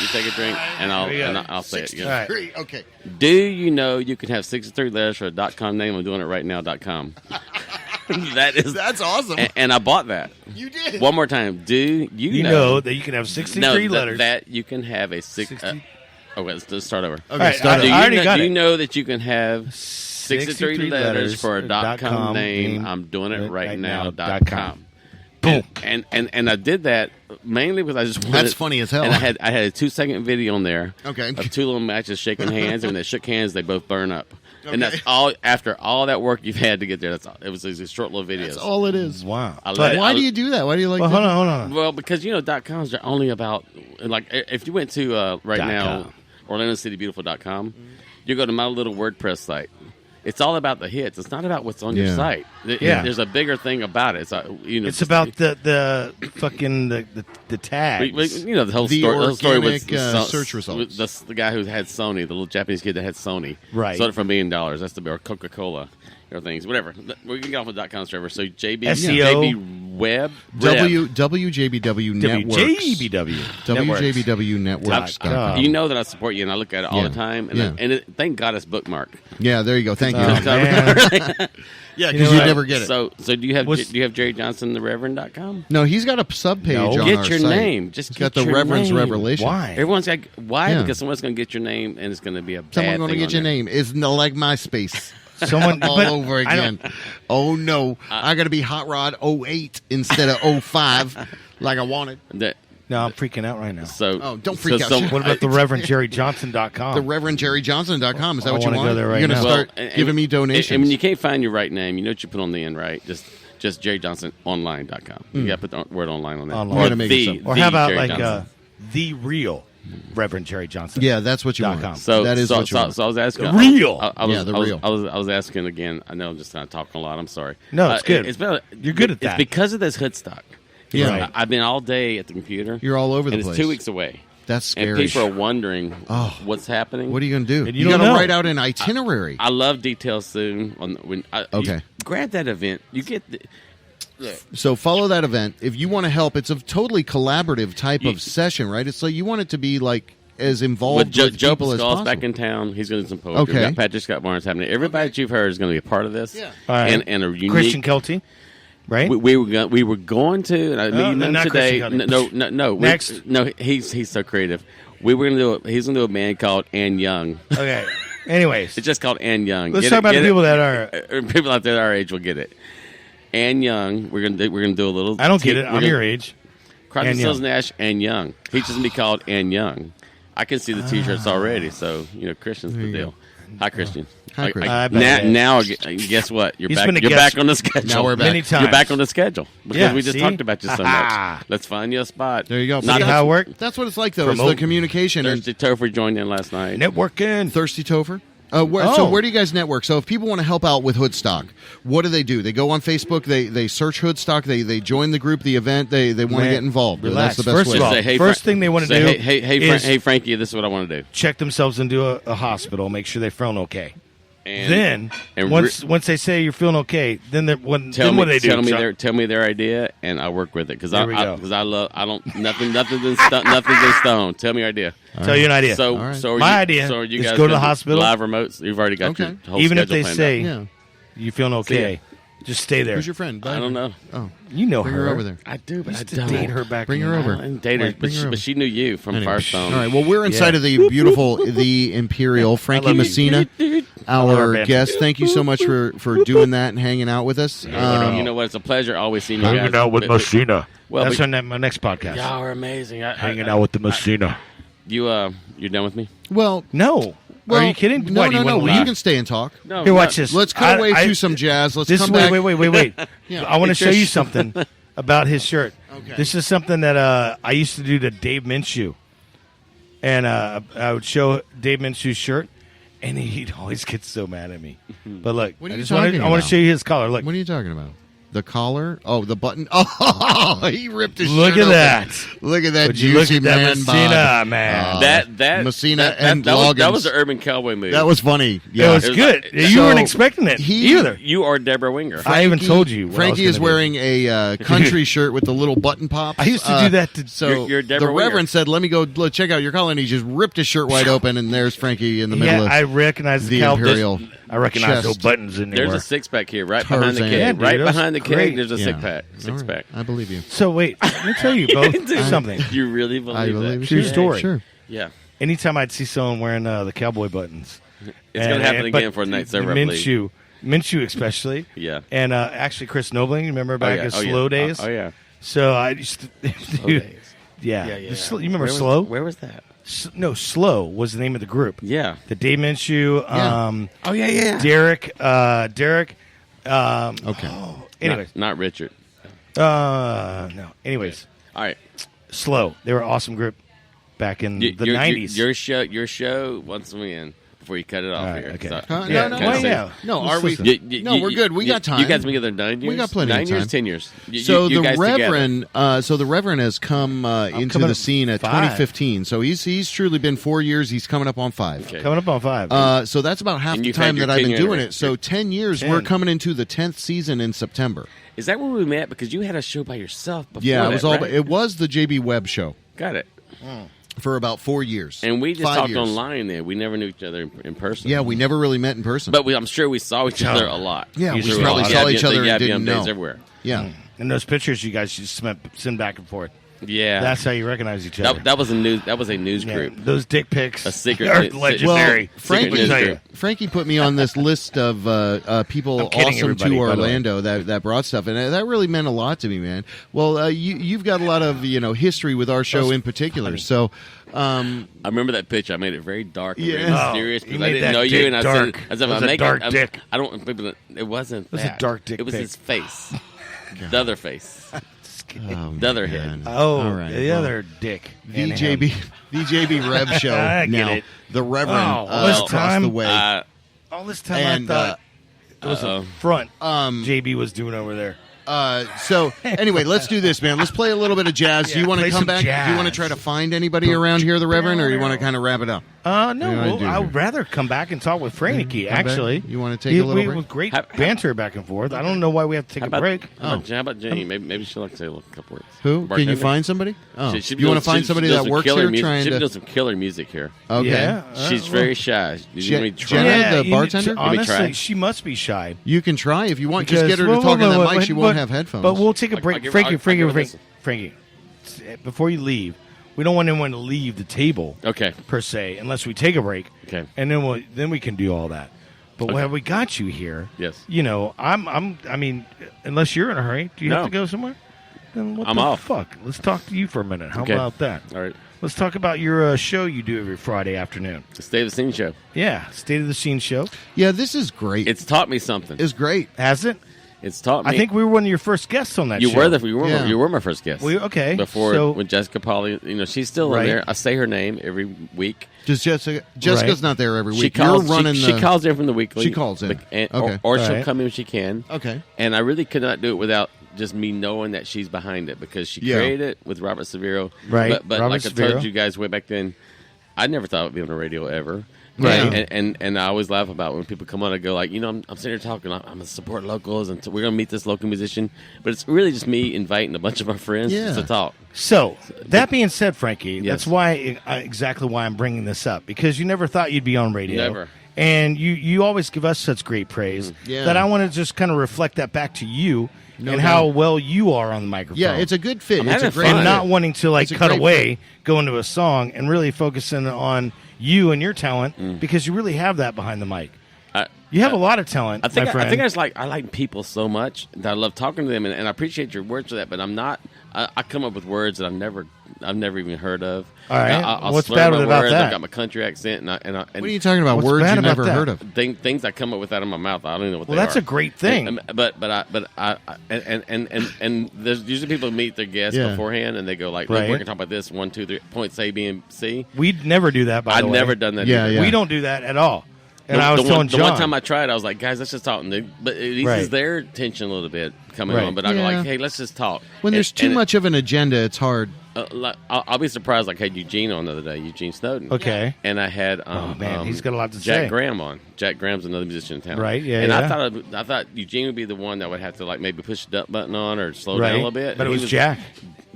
and I'll say it. All right. Okay. Do you know you can have 63 letters for a .com name? I'm doing it right now. .com. That's awesome. And I bought that. You did. One more time. Do you know that you can have 63 letters? That you can have a 60. Let's start over. Okay, do you know that you can have 63 letters for a .com name? I'm doing it right now. .com. Boom. And I did that mainly because I just wanted. That's funny as hell. And I had a 2-second video on there. Okay. Of two little matches shaking hands, and when they shook hands, they both burn up. Okay. And that's all. After all that work you've had to get there, that's all. It was these short little videos. That's all it is. Wow. Why do you do that? Why do you like? Well, hold on. Well, because .coms are only about if you went to right now OrlandoCityBeautiful.com, you go to my little WordPress site. It's all about the hits. It's not about what's on your site. There's a bigger thing about it. It's about the fucking the tags. The whole the story with search results. The guy who had Sony, the little Japanese kid that had Sony, right? Sold it for $1 million. That's or Coca-Cola. Things, whatever. We can get off with .com server. So JB Web WJBW Networks. WJBW Networks. You know that I support you and I look at it all the time. And thank God it's bookmarked. Yeah, there you go. Thank you. Yeah, because you never get it. So do you have Jerry Johnson the Reverend.com? No, he's got a sub page on get our your site. name. Just he's get got the your Reverend's name. Revelation. Why? Everyone's got Yeah. Because someone's going to get your name and it's going to be a bad Someone's going to thing get your name. It's like MySpace. Someone all over again. Oh no, I got to be Hot Rod 08 instead of 05 like I wanted. No, I'm freaking out right now. Don't freak out. What about the ReverendJerryJohnson.com? The ReverendJerryJohnson.com. Is that what you want? want? Go there right You're going to now. start giving me donations. And when you can't find your right name, you know what you put on the end, right? Just JerryJohnsonOnline.com. You got to put the word online on there. Online. Or how about Jerry like Johnson. The real Reverend Jerry Johnson? Yeah, that's what you want. So that is what you want. So I was asking. The real. I was asking again. I know I'm just kind of talking a lot. I'm sorry. No, it's good. You're good at that. It's because of this Hoodstock. Yeah. Right. I've been all day at the computer. You're all over the and place. It's 2 weeks away. That's scary. And people are wondering what's happening. What are you going to do? And you got to write out an itinerary. I love details soon. Grab that event. You get So follow that event. If you want to help, it's a totally collaborative type of session, right? It's like you want it to be like as involved with Joe people as Pascal's possible. back in town. He's going to do some poetry. Okay. We got Patrick Scott Barnes happening. Everybody that you've heard is going to be a part of this. Yeah. Right. And a unique Christian Kelty, right? We were going to. And I meet him not today. Christian Kelty. No. Next. He's so creative. We were going to do. He's going to do a band called Ann Young. Okay. Anyways, It's just called Ann Young. let's talk about the people that are. People out there our age will get it. Ann Young. We're gonna do a little. I don't get it. I'm your age. Crosby, Stills, Nash, Ann Young. He's just gonna be called Ann Young. I can see the T-shirts already. So Christian's the deal. Hi, Christian. Hi, Christian. Now, guess what? You're He's back. been a You're guest back on the schedule. Now we're back. Many times. You're back on the schedule because we just see? talked about you so much. Let's find you a spot. There you go. See how it worked? That's what it's like, though. It's the Promote. communication. Thirsty Topher joined in last night. Networking. Thirsty Topher? So where do you guys network? So if people want to help out with Hoodstock, what do? They go on Facebook, they search Hoodstock, they join the group, the event, they want to get involved. Relax. That's the best First way. of all, Say, hey, first thing they want to do is hey, Frankie, this is what I want to do. check themselves into a hospital, make sure they're feeling okay. And once they say you're feeling okay, then what do they do? Tell me their idea, and I work with it because There we go. nothing's in stone. Tell me your idea. Tell you an idea. So my idea So are you is guys go to the gonna do hospital. live remotes. You've already got your whole even if schedule they planned say Yeah. you feeling okay, just stay there. Who's your friend? out. I don't know. Oh, You know bring her. her over there. I do, but I To don't. date her back. Bring in her the- over. I didn't date her, Right, bring her over. but she knew you from Anyway. Firestone. All right. Well, we're inside of the beautiful the Imperial. Frankie love you. Messina, love our our band. guest. Thank you so much for doing that and hanging out with us. You know what? It's a pleasure always seeing you guys. Hanging out with Messina. Well, That's my next podcast. y'all are amazing. Hanging out with the Messina. You're done with me? Well, No. Are you kidding? No, What, no, no. leave? You can stay and talk. No, Here, watch this. Let's cut away to some jazz. Let's come back. Wait. Yeah. I want to show you something about his shirt. Okay. This is something that I used to do to Dave Minshew. And I would show Dave Minshew's shirt, and he'd always get so mad at me. But look, What are I you just want talking to about? show you his collar. Look. What are you talking about? The collar? Oh, the button. Oh, he ripped his Look shirt at open. that. Look at that Would you look juicy at that man Messina, bod. man. That Messina and that Loggins. was an urban cowboy move. That was funny. Yeah. It was good. You weren't expecting it either. You are Deborah Winger. I even told you. What Frankie I was is gonna do. wearing a country shirt with the little button pops. I used to do that to. So You're Deborah the Winger. Reverend said, "Let me go check out your collar," and he just ripped his shirt wide open, and there's Frankie in the middle Yeah, of I recognize the cow- Imperial. I recognize chest. those buttons in there. There's a six pack here, right behind the Tarzan. keg. Yeah, dude, right that was behind the great. keg, there's a Yeah. six pack. All Six right. pack. I believe you. So wait, let me tell you both something. You really believe I that? believe True you. story. Sure. Yeah. Anytime I'd see someone wearing the cowboy buttons, It's going to happen again but for a night server, I believe. Minshew especially. Yeah. And actually Chris Nobling, remember back yeah. in Oh, yeah. Slow days? Oh, yeah. So I used to dude, yeah. You remember Slow? Where was that? No, Slow was the name of the group. Yeah. The Dave Minshew, Oh, yeah. Derek. Okay. Anyways. Not Richard. No. Anyways, All right. Slow. They were an awesome group back in the 90s. Your show, once again, before you cut it off All right, here. okay. So- Yeah, no, why no, not? no. Let's Are we? listen. No, we're good. We got time. You guys been together 9 years? We got plenty 9 of years, time. 10 years. So you the guys Reverend, the Reverend has come into coming the up scene at 5. 2015. So he's truly been 4 years. He's coming up on 5. Okay. Coming up on 5. So that's about half And the you've had time your that I've been 10-year doing anniversary. it. So 10 years. 10. We're coming into the 10th season in September. Is that where we met? Because you had a show by yourself before Yeah, that, it was all. right? It was the JB Webb show Got it. for about 4 years. And we just 5 talked years. online then. We never knew each other in person. Yeah, we never really met in person. But I'm sure we saw each other a lot. Yeah, we Sure probably saw each other and yeah, didn't know. days everywhere. yeah. And those pictures you guys just send back and forth. Yeah. That's how you recognize each other. that was a news Yeah, group. those dick pics A secret- are secret- legendary. Secret news group. Frankie put me on this list of people I'm kidding, awesome everybody, to by the way. Orlando that brought stuff, and that really meant a lot to me, man. Well, you've got a lot of history with our show in particular, so. I remember that picture. I made it very dark and Yeah. very mysterious Oh, because you I made didn't that know you. dick And I dark. said, It was I'm a making dark I'm- dick. I don't. It wasn't. It was a that. dark dick It was pic. his face. The other face. Oh, The other man. head. Oh, All right, the well, other dick. and him. VJB Rev show. I get now it. the Reverend Oh, all this across time, the way. All this time And, I thought it was a front JB was doing over there. So anyway, let's do this, man. Let's play a little bit of jazz. Do Yeah, you want to play come some back? Do you want to jazz. try to find anybody around here, the Reverend, or you want to kind of wrap it up? No, What do you wanna well, do I here? would rather come back and talk with Frankie, Come back? actually. You wanna take a little we break? with great How- banter back and forth. I don't know why we have to take How a about, break. how about Jenny? Maybe she'll like to say a couple words. Who? Can you Bartender? find somebody? Oh, She you want to find somebody that works here trying She to? does some killer music here. Okay. Yeah. She's very shy. You want me to try? Jenna, the you- bartender? Let me try. Honestly, she must be shy. You can try if you want. Just Because- get her to well, talk well, in that well, mic. She but- won't have headphones. But we'll take a I'll break. give her- Frankie, I'll give her Frankie, before you leave, we don't want anyone to leave the table. Okay. Per se, unless we take a break. Okay. And then we can do all that. But Okay. when we got you here, Yes. I mean, unless you're in a hurry, do you No. have to go somewhere? Then what I'm the off. fuck? Let's talk to you for a minute. How Okay. about that? All right. Let's talk about your show you do every Friday afternoon. The State of the Scene show. Yeah, State of the Scene show. yeah, this is great. It's taught me something. It's great. Has it? It's taught me. I think we were one of your first guests on that you show. Yeah. you were my first guest. Okay. Before so, when Jessica Polly, she's still Right. in there. I say her name every week. Just Jessica's Right. not there every She week. calls. You're running she calls in from the weekly. She calls in. Okay. Or she'll Right. come in when she can. Okay. And I really could not do it without just me knowing that she's behind it because she Yeah. created it with Robert Severo. Right. But Robert like I Severo. told you guys way back then, I never thought I'd be on the radio ever. Right. And I always laugh about when people come on and go like, I'm sitting here talking, I'm going to support locals and we're going to meet this local musician. But it's really just me inviting a bunch of our friends Yeah. to talk. So that being said, Frankie, Yes. that's why exactly why I'm bringing this up because you never thought you'd be on radio. Never. And you always give us such great praise Yeah. that I want to just kind of reflect that back to you No and doubt. how well you are on the microphone. Yeah, it's a good fit. I'm It's a having great fun. and not wanting to It's a cut great away, go into a song, and really focusing on you and your talent because you really have that behind the mic. You have a lot of talent, I think my friend. I like people so much that I love talking to them, and I appreciate your words for that. But I'm not. I come up with words that I'm never I've never even heard of. All right. I'll What's slur bad my about words. that? I've got my country accent, and what are you talking about? What's Words bad you about never that? heard of? things that come up with that in my mouth. I don't even know what they are. Well, that's a great thing. And there's usually people meet their guests beforehand, and they go like, "Look, we're gonna talk about this 1, 2, 3 points A, B, and C." We'd never do that. By the way, I've never done that. Yeah, either. We don't do that at all. And I was telling John, the one time I tried, I was like, "Guys, let's just talk." But it eases their tension a little bit coming on. But I go like, "Hey, let's just talk." When there's too much of an agenda, it's hard. I'll be surprised. Like I had Eugene on the other day, Eugene Snowden. Okay. And I had he's got a lot to Jack say. Graham on. Jack Graham's another musician in town. Right. Yeah. And yeah. I thought Eugene would be the one that would have to like maybe push the dump button on or slow down a little bit. But it was Jack.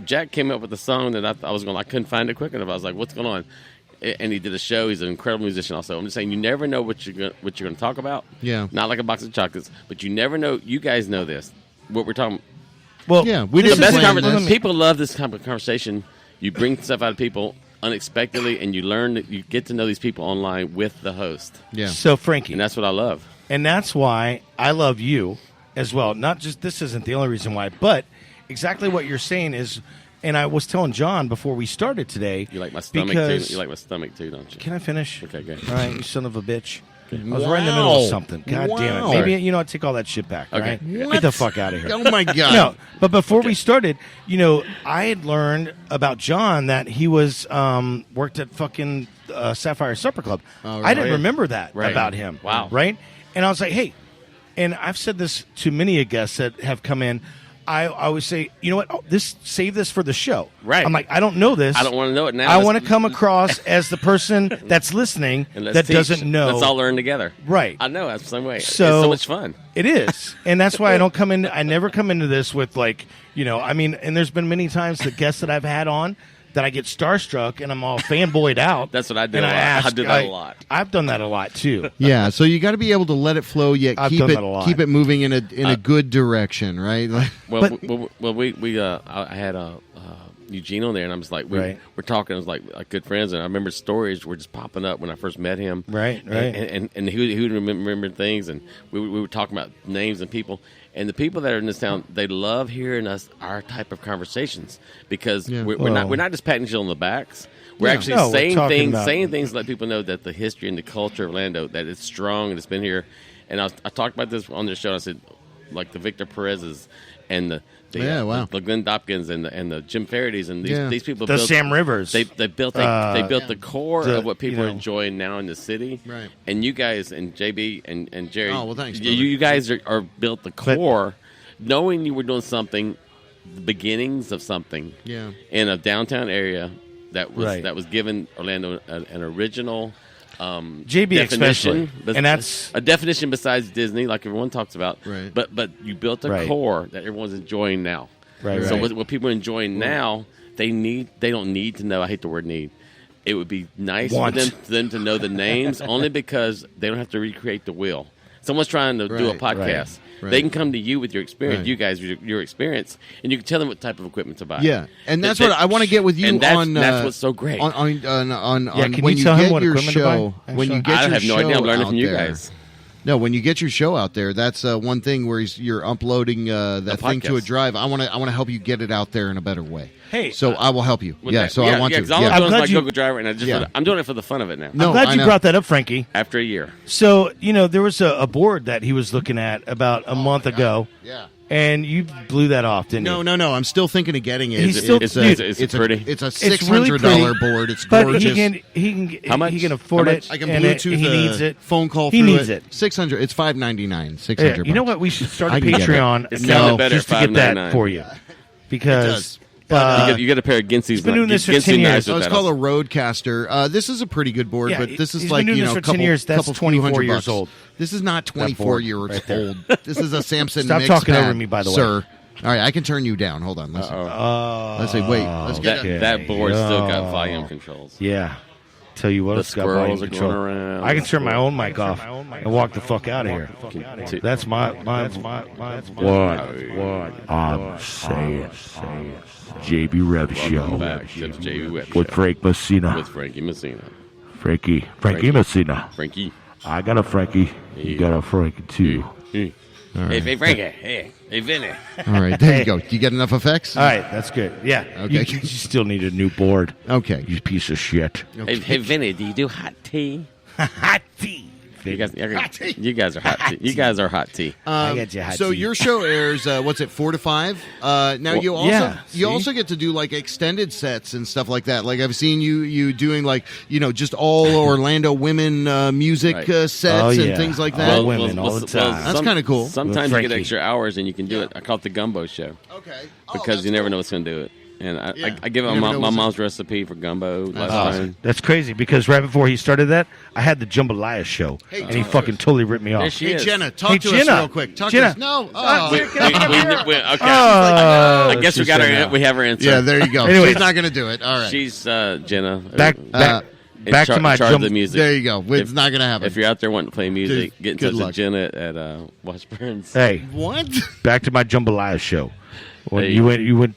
Jack came up with a song that I couldn't find it quick enough. I was like, "What's going on?" And he did a show. He's an incredible musician. Also, I'm just saying, you never know what you're going to talk about. Yeah. Not like a box of chocolates, but you never know. You guys know this. What we're talking. Well, yeah, we the didn't best plan this. People love this kind of conversation. You bring stuff out of people unexpectedly, and you learn that you get to know these people online with the host. Yeah. So Frankie, and that's what I love. And that's why I love you as well. Not just this isn't the only reason why, but exactly what you're saying is. And I was telling John before we started today. You like my stomach too? You like my stomach too, don't you? Can I finish? Okay, good. All right, you son of a bitch. Okay. I was right in the middle of something. God damn it. Maybe, I'd take all that shit back, okay. Right? Get the fuck out of here. Oh, my God. No, but before we started, I had learned about John that he was worked at fucking Sapphire Supper Club. Oh, right. I didn't remember that about him. Wow. Right? And I was like, hey, and I've said this to many guests that have come in. I always say, you know what? Save this for the show. Right. I'm like, I don't know this. I don't want to know it now. I want to come across as the person that's listening that doesn't know. Let's all learn together. Right. I know. That's the same way. So, it's so much fun. It is. And that's why I never come into this with like, and there's been many times the guests that I've had on that I get starstruck and I'm all fanboyed out. That's what I do. And I do that a lot. I've done that a lot too. Yeah, so you got to be able to let it flow, yet keep it moving in a good direction, right? I had Eugene on there, and I was like, we're talking, it was like good friends, and I remember stories were just popping up when I first met him. Right. And he would remember things, and we were talking about names and people. And the people that are in this town, they love hearing our type of conversations because we're not just patting each other on the backs. We're actually saying things to let people know that the history and the culture of Orlando, that it's strong and it's been here. And I talked about this on the show. I said, like the Victor Perez's and the Glenn Dopkins and the Jim Faraday's and these people, the Sam Rivers. They built the core of what people are enjoying now in the city. Right. And you guys and JB and Jerry, thanks. You guys are built the core, knowing you were doing something, the beginnings of something, in a downtown area that was given Orlando an original. JB definition, especially, and that's a definition besides Disney, like everyone talks about. Right. But you built a core that everyone's enjoying now. Right. So what people are enjoying now, they don't need to know. I hate the word need. It would be nice for them to know the names only because they don't have to recreate the wheel. Someone's trying to do a podcast. Right. They can come to you with your experience, you guys, your experience, and you can tell them what type of equipment to buy. Yeah, and that's what I want to get with you and that's, on. That's what's so great. On can when you tell him get what your equipment show, to buy? when you get I your have no show idea. I'm learning out from you there. guys. No, when you get your show out there, that's one thing where you're uploading that thing to a drive. I want to help you get it out there in a better way. Hey, so I will help you. I want to. I'm doing my Google Driver, and I'm doing it for the fun of it now. I'm glad you brought that up, Frankie. After a year. So there was a board that he was looking at about a month ago. Yeah. And you blew that off, didn't you? No. I'm still thinking of getting it. It's pretty. It's a $600 board. It's but gorgeous. He can How much? He can afford it. I can Bluetooth. He needs it. Phone call. He needs it. $600. It's $599. $600. Yeah, you know what? We should start a I can get Patreon it. Better just to get that for you, because. You get a pair of Gincy's. Been doing this for 10 years. It's called a Roadcaster. This is a pretty good board, but this is like been doing this for 10 years. That's 24 years old. This is not 24 years old. This is a Samson. Stop mix talking pad, over me, by the way, sir. All right, I can turn you down. Hold on. Listen. Let's see. Wait. Let's get that board still got volume controls. Yeah. Tell you what, the it's got volume control. Around. I can turn my own mic off and walk the fuck out of here. That's my what I'm saying. JB Rev Show with Frank Messina. With Frankie Messina. Frankie Messina. Frankie. I got a Frankie. You got a Frankie too. right. Hey, Frankie. Hey, Vinny. All right, there you go. Do you get enough effects? All right, that's good. Yeah. Okay. You still need a new board. Okay. You piece of shit. Okay. Hey, Vinny, do you do hot tea? Hot tea. You guys are hot tea. You guys are hot tea. I get you hot so tea. your show airs, what's it, 4 to 5? Now you also get to do like extended sets and stuff like that. Like I've seen you doing like just all Orlando women music sets and things like that. All women all the time. That's kind of cool. Sometimes you get extra hours and you can do it. I call it the gumbo show. Okay. Because you never know what's going to do it. And I give him my mom's recipe for gumbo last time. That's crazy because right before he started that, I had the Jambalaya show, and he fucking totally ripped me off. There she is. Jenna, talk to us real quick. Talk Jenna. to us. No. Okay. I guess we have her answer. Yeah, there you go. Anyway. She's not going to do it. All right. She's Jenna. Back to my charge of the music. There you go. It's not going to happen. If you're out there wanting to play music, Dude, get in good touch luck. with Jenna at Washburn's. Hey, What? back to my Jambalaya show. When you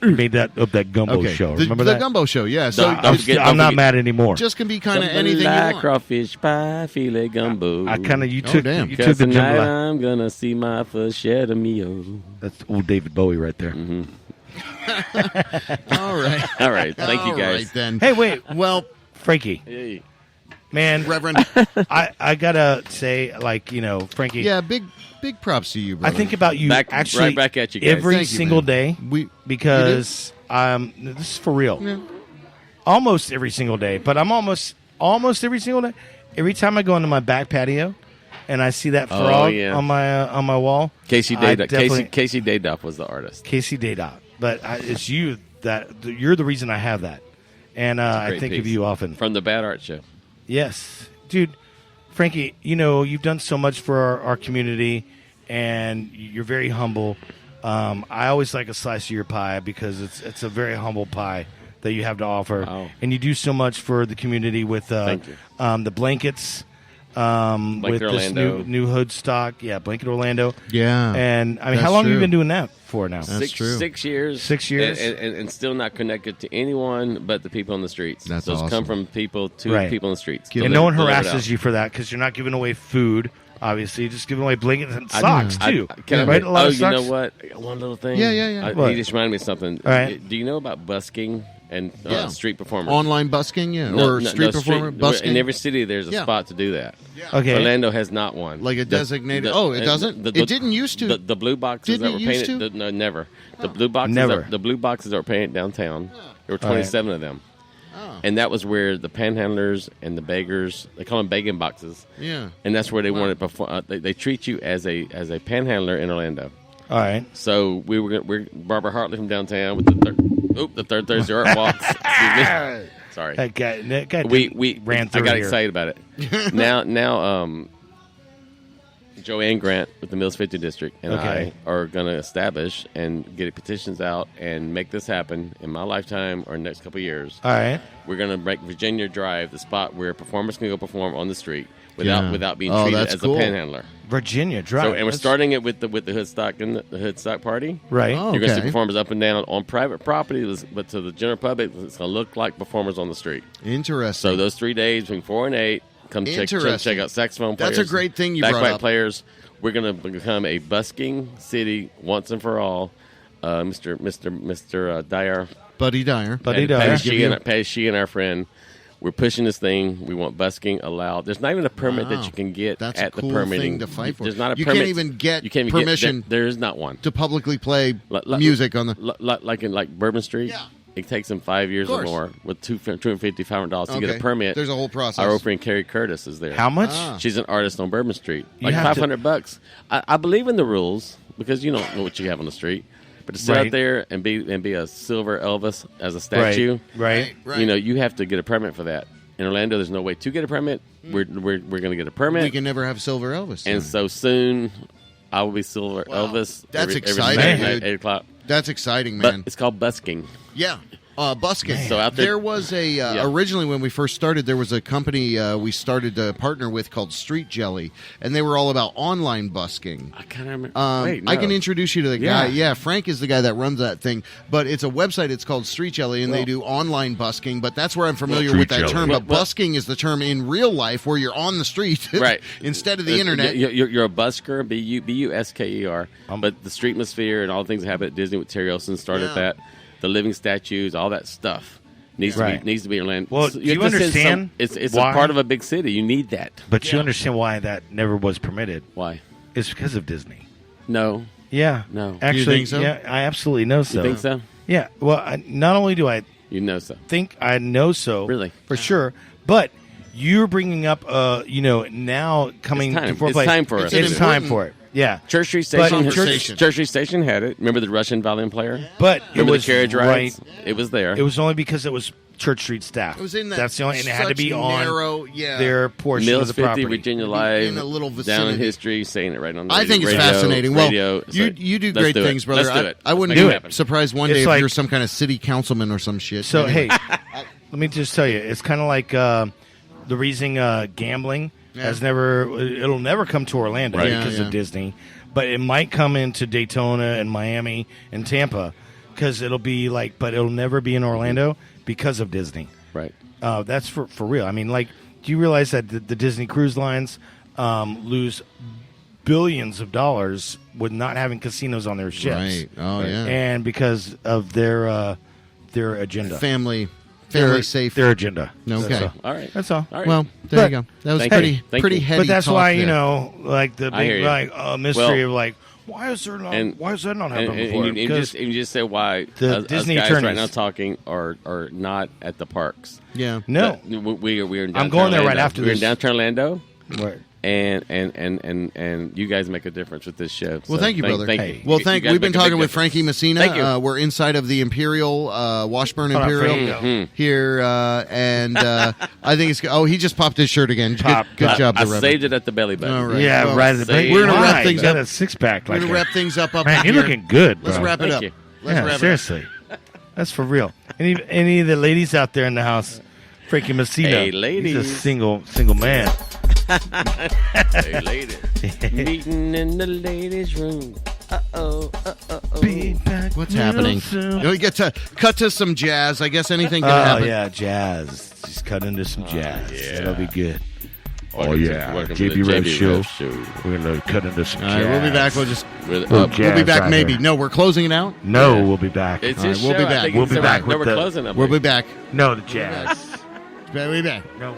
made that gumbo show. Remember the that? gumbo show, yeah. So I'm not mad anymore. just can be kind of anything you want. Crawfish pie, filet gumbo. I kind of you took the Tonight jambalaya. I'm gonna see my first shed of meal. That's old David Bowie right there. Mm-hmm. All right. All right. Thank you, All guys. right, then. Hey, wait, Well, Frankie, Hey. man, Reverend. I gotta say, Frankie. Yeah, big props to you, brother. I think about you Back- actually right back at you guys. every Thank you, single man. day because this is for real. Yeah. Almost every single day, but I'm almost every single day. Every time I go into my back patio and I see that frog on my wall, Casey Daydoff was the artist. Casey Daydoff. But it's you you're the reason I have that, and I think of you often From the Bad Art Show. Yes, dude. Frankie, you've done so much for our community, and you're very humble. I always like a slice of your pie because it's a very humble pie that you have to offer, and you do so much for the community with the blankets, with this new hood stock. Yeah, Blanket Orlando. Yeah, and I mean, how long have you been doing that for now? That's true. 6 years. 6 years, and still not connected to anyone but the people on the streets. That's so it's awesome. come from people to people on the streets. And no one harasses you for that because you're not giving away food. Obviously, you're just giving away blankets and socks too. Right? A lot of socks? You know what? One little thing. Yeah. He just reminded me of something. All right. Do you know about busking and street performers? Online busking, street performer busking. In every city, there's a spot to do that. Okay. Orlando has not one. Like a designated. It doesn't. It didn't used to. The blue boxes that were painted. No, never. The blue boxes. Never. The blue boxes that were painted downtown. There were 27 of them. And that was where the panhandlers and the beggars, they call them begging boxes. Yeah. And that's where they wanted before. They treat you as a panhandler in Orlando. All right. So we're Barbara Hartley from downtown with the third Thursday art walks. Excuse me. Sorry. That guy we ran through I got here. excited about it. now Joanne Grant with the Mills 50 District and I are going to establish and get petitions out and make this happen in my lifetime or next couple of years. All right. We're going to make Virginia Drive the spot where performers can go perform on the street without being treated as cool. a panhandler. Virginia Drive. So, and we're starting it with the Hoodstock and the Hoodstock party. Right. Oh, You're going to see okay. performers up and down on private property, but to the general public, it's going to look like performers on the street. Interesting. So those 3 days between 4 and 8, come check out saxophone players. That's a great thing you brought bagpipe up. players. We're going to become a busking city once and for all. Mr. Dyer. Buddy Dyer. Patty Shee and our friend. We're pushing this thing. We want busking allowed. There's not even a permit that you can get That's at a cool the permitting. thing to fight for. There's not a you permit. Can't even get you can't even permission. There is not one to publicly play music on the like in Bourbon Street. Yeah. It takes them 5 years or more with $250, $500 to get a permit. There's a whole process. Our old friend Carrie Curtis is there. How much? She's an artist on Bourbon Street. Like have to- $500. I believe in the rules because you don't know what you have on the street. But to sit out there and be a silver Elvis as a statue, Right. you have to get a permit for that. In Orlando, there's no way to get a permit. We're going to get a permit. We can never have Silver Elvis. And so soon, I will be Silver Elvis. That's every exciting, Saturday night, dude. 8 o'clock. That's exciting, man. But it's called busking. Yeah. busking. So out there was a originally when we first started, there was a company we started to partner with called Street Jelly, and they were all about online busking. I can't remember. I can introduce you to the guy. Yeah, Frank is the guy that runs that thing. But it's a website. It's called Street Jelly, and they do online busking. But that's where I'm familiar with that term. But busking is the term in real life where you're on the street, right? Instead of the internet. You're a busker, B-U-S-K-E-R. But the Streetmosphere and all the things that happen at Disney with Terry Olsen started that. The living statues, all that stuff needs to be Orlando. Well, do you understand? It's a part of a big city. You need that. But you understand why that never was permitted? Why? It's because of Disney. No. Yeah. No. Actually, you think so? Yeah, I absolutely know so. You think so? Yeah. Well, not only do I think I know so, really, for sure, but you're bringing up, now coming to foreplay. It's time for it. It's time for it. Yeah, Church Street Station. Church Street Station had it. Remember the Russian violin player? But remember it was the carriage rides? It was there. It was only because it was Church Street staff. It was in that. That's the only, and it had to be narrow, on their portion Mills of the property. 50, Virginia Live, in a little vicinity. Down in history, saying it right on the I think it's fascinating. Radio. Well, you do great things, brother. Let's do it. I wouldn't be surprised one day if you're some kind of city councilman or some shit. So, hey, let me just tell you, it's kind of like the reason gambling it'll never come to Orlando because of Disney. But it might come into Daytona and Miami and Tampa because it'll be but it'll never be in Orlando because of Disney. Right. That's for real. I mean, do you realize that the Disney cruise lines lose billions of dollars with not having casinos on their ships? Right. Oh, yeah. And because of their agenda. Family safe. Their agenda. Okay. All right. That's all. All right. Well, there you go. That was pretty heady. But that's talk why, there. the big mystery of why is that not happening before? And you just say why the us Disney guys attorneys right now talking are not at the parks. Yeah. No. We're in downtown I'm going there Orlando. right after we're this. in downtown Orlando. Right. And you guys make a difference with this show. Well, thank you, brother. Thank you. Well, We've been talking with Frankie Messina. Thank you. We're inside of the Imperial, Washburn Imperial here, and I think it's. Oh, he just popped his shirt again. Good job, I the saved it at the belly button. All right. Yeah, right at the belly. We're gonna wrap things up. A six pack. We're gonna wrap things up. Man, you're looking good, bro. Let's wrap it up. Let's wrap seriously. That's for real. Any of the ladies out there in the house, Frankie Messina. Hey, ladies. He's a single man. Hey, ladies. Meeting in the ladies' room. Be back What's happening? We get to cut to some jazz. I guess anything can happen. Oh, yeah, jazz. Just cut into some jazz. Yeah. That'll be good. Welcome to the JB Show. We're going to cut into some jazz. All right, we'll be back. We'll be back maybe. No, we're closing it out? No, we'll be back. It's All right, we'll be back. We'll be back No, with we're closing up. We'll be back. No, the jazz. We'll be back. No.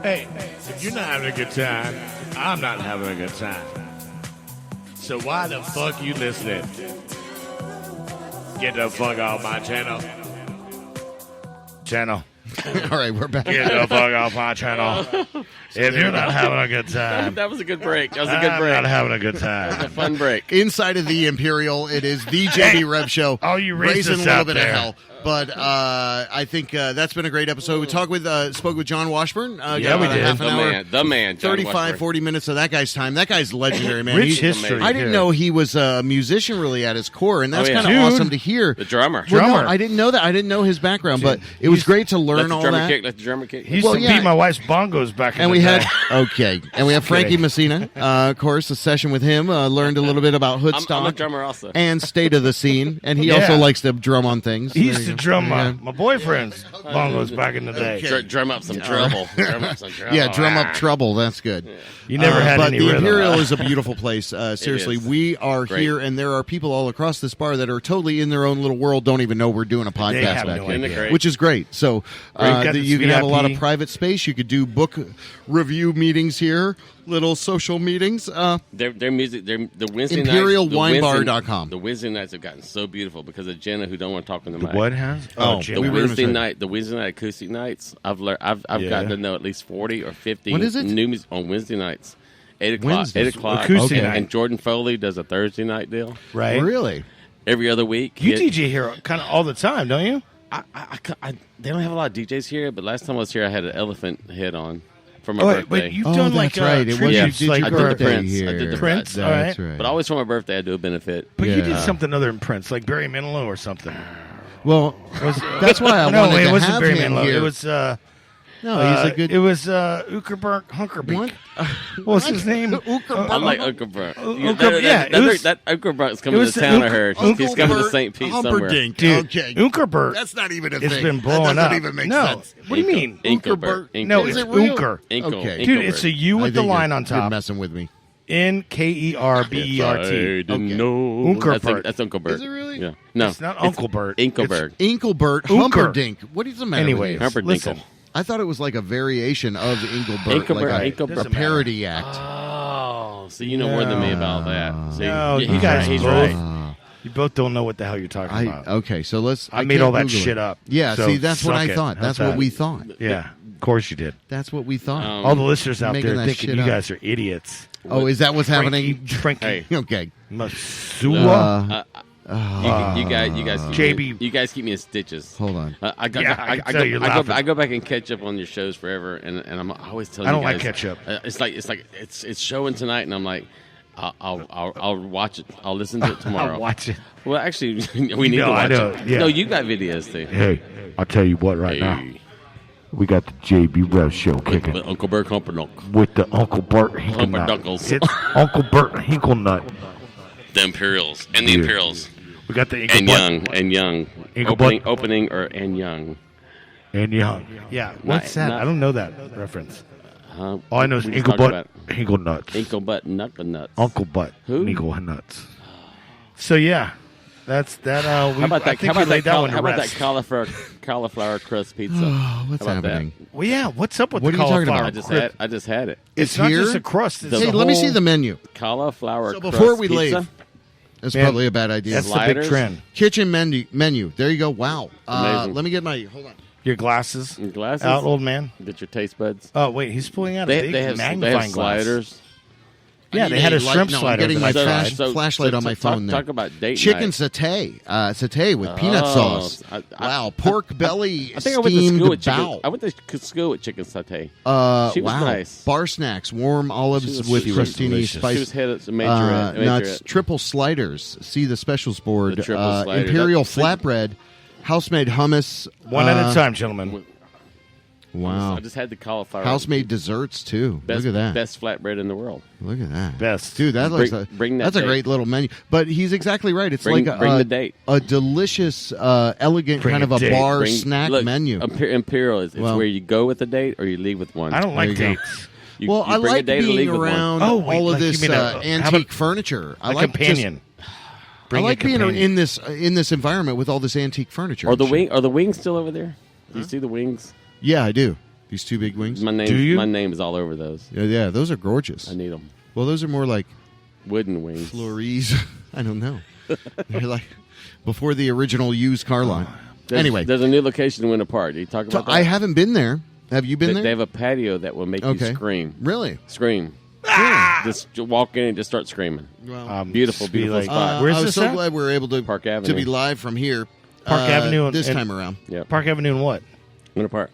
Hey, if you're not having a good time, I'm not having a good time. So why the fuck you listening? Get the fuck off my channel. All right, we're back. Get the fuck off my channel. If you're not having a good time. That was a good break. That was a good break. I'm not having a good time. That was a fun break. Inside of the Imperial, it is the JB Rev Show. Oh, you raising a racists little out bit there. of hell. But I think that's been a great episode. We spoke with John Washburn. Yeah, we did. Half an hour. The man. John 35, Washburn. 40 minutes of that guy's time. That guy's legendary, man. Rich history. I didn't know he was a musician really at his core, and that's Oh, yeah. kind of Dude. awesome to hear. The drummer. Well, no, I didn't know that. I didn't know his background, but it was great to learn all that. Let the drummer kick. He used to beat my wife's bongos back in And the we day. had and we have Frankie Messina, of course, a session with him. Learned a little bit about Hoodstock. I'm a drummer also. And state of the scene, and he Yeah. also likes to drum on things. He There used you to go. drum Yeah. my boyfriend's bongos back in the day. Drum up some trouble. Drum up some trouble. Yeah, drum up trouble. That's good. You never had but any the rhythm. Imperial is a beautiful place. Seriously, is. we are Great. here, and there are people all across this bar that are totally in their own little world. Don't even know we're doing a They podcast have back no here, idea. which is great. So Got this you can have a lot of VIP. private space. You could do book review meetings here, little social meetings. Their music, the Wednesday ImperialWineBar.com. The Wednesday nights have gotten so beautiful because of Jenna, who don't want to talk in the mic. What has? Oh, Jim. The we were gonna Wednesday say- night, the Wednesday night acoustic nights. I've Yeah. gotten to know at least 40 or 50 What is it? new music on Wednesday nights. 8 Wednesdays. o'clock. Acoustic and, night. and Jordan Foley does a Thursday night deal Right. Really? every other week. You DJ here kind of all the time, don't you? They don't have a lot of DJs here, but last time I was here, I had an elephant head on for my Oh, birthday. but you've done like that's right. It was tributes, you did like your I did the birthday Prince. here. I did the Prince. All That's right. right. But always for my birthday, I do a benefit. But you Yeah. did something other than Prince, like Barry Manilow or something. Well, that's why I No, wanted it to wasn't have Barry him Manilow. here. It was. No, he's a good. It was Ukerberg Hunkerbeek. What? What was his name? I like Uncle Bert. yeah, it was- That Uncle Bert's it coming was to town, I Uncle- heard. Uncle He's coming to Bert St. Pete somewhere. Humperdinck. Dude, Okay. Unkerbert. That's not even a It's thing. been blowing that up. doesn't even make No, sense. what do you mean? Inkelbert. No, it's Is it real? Unker. Okay. Dude, it's a U I with the think line you're- on You're top. messing with me. Nkerbert. I didn't Okay. know. Unkelbert. That's Uncle Bert. Is it really? Yeah. No. It's not Uncle Bert. Inkelberg. Inkelbert Unker. Humperdinck. What is the matter? Anyways, with you? Humperdinck. listen. I thought it was like a variation of Engelbert, Engelbert, like Engelbert. a parody act. Oh, so you know more than me about that. See, No, yeah, you guys he's both. right. You both don't know what the hell you're talking about. Okay, so let's. I made can't all that Google shit it. up. Yeah, So see, that's what suck I it. thought. How's That's what that? we thought. Yeah, of course you did. That's what we thought. All the listeners out Making there that thinking shit you up. guys are idiots. Oh, is that what's happening? Frankie. Hey. Okay. Masua. You guys, JB. You guys keep me in stitches. Hold on. I Yeah, I can tell you're laughing. I go back and catch up on your shows forever, and I'm always telling I you don't like guys, catch up. It's showing tonight, and I'm like, I'll watch it. I'll listen to it tomorrow. I'll watch it. Well, actually, we need No, to I watch know, it. yeah. No, you got videos too. Hey, I'll tell you what right now. Hey, We got the JB Rev show kicking with Uncle Bert Humperdinck. with the Uncle Bert Hinkelnut. Humperdunkles. It's Uncle Bert Hinkelnut. The Imperials and the Yeah. Imperials we got the and Engelbert. young Engelbert. opening or and young. And young. Yeah, what's Not- that? I don't know that reference. Huh? All I know is We just talked Engelbert about Hinkelnuts. Engelbert Nuts. Uncle Butt. Who? Hinkelnuts. So yeah, that's that. How about I that? think How we about laid that? that one to how about that rest. cauliflower crust pizza? What's How about that? happening? Well, yeah. What's up with What the are you talking cauliflower? about? I just had it. It's not here? just a crust. It's Hey, a let me see whole- the menu. Cauliflower So crust before we pizza? leave, that's Man, probably a bad idea. That's the Sliders? big trend. Kitchen menu. There you go. Wow. Amazing. Let me get my. Hold on. Your glasses And glasses. out, old man. Get your taste buds. Oh wait, he's pulling out a big They have magnifying glass. sliders. Yeah, I they need had a light- shrimp no, I'm slider. getting that my I flash- tried. flashlight on my phone there. Talk about date Chicken night. satay with peanut sauce. Wow. Pork belly I think I went to steamed school with chicken. bow. I went to school with chicken satay. She was wow. nice. Bar snacks, warm olives She was- with she was crostini delicious. She spice. was head as a majorette. Nuts, triple sliders. See the specials board. The triple slider. Imperial That's- flatbread, house-made hummus. One at a time, gentlemen. Wow. I just had the cauliflower. House-made desserts too. Best, Look at that. Best flatbread in the world. Look at that. Best. Dude, that looks Bring that that's a date. great little menu. But he's exactly right. It's Bring like the date. a delicious, elegant Bring kind of a a date. bar snack look, menu. Imperial is Well- where you go with a date or you leave with one. I don't like There you go. dates. You, Well, you I bring a like date or being leave with one. around Oh, wait, all of like you this mean how antique about furniture. I A like companion. I like being companion. in this environment with all this antique furniture. Are and the shit. wings still over there? Do you see the wings? Yeah, I do. These 2 big wings. My name. Do you? My name is all over those. Yeah, those are gorgeous. I need them. Well, those are more like Wooden wings. Fleuries. I don't know. They're like before the original used car line. There's a new location in Winter Park. Did you talk about that? I haven't been there. Have you been there? They have a patio that will make you scream. Really? Scream. Just walk in and just start screaming. Well, beautiful spot. I was so glad we were able to Park Avenue. to be live from here. Park Avenue this time around. Yeah. Park Avenue and what? Winter Park.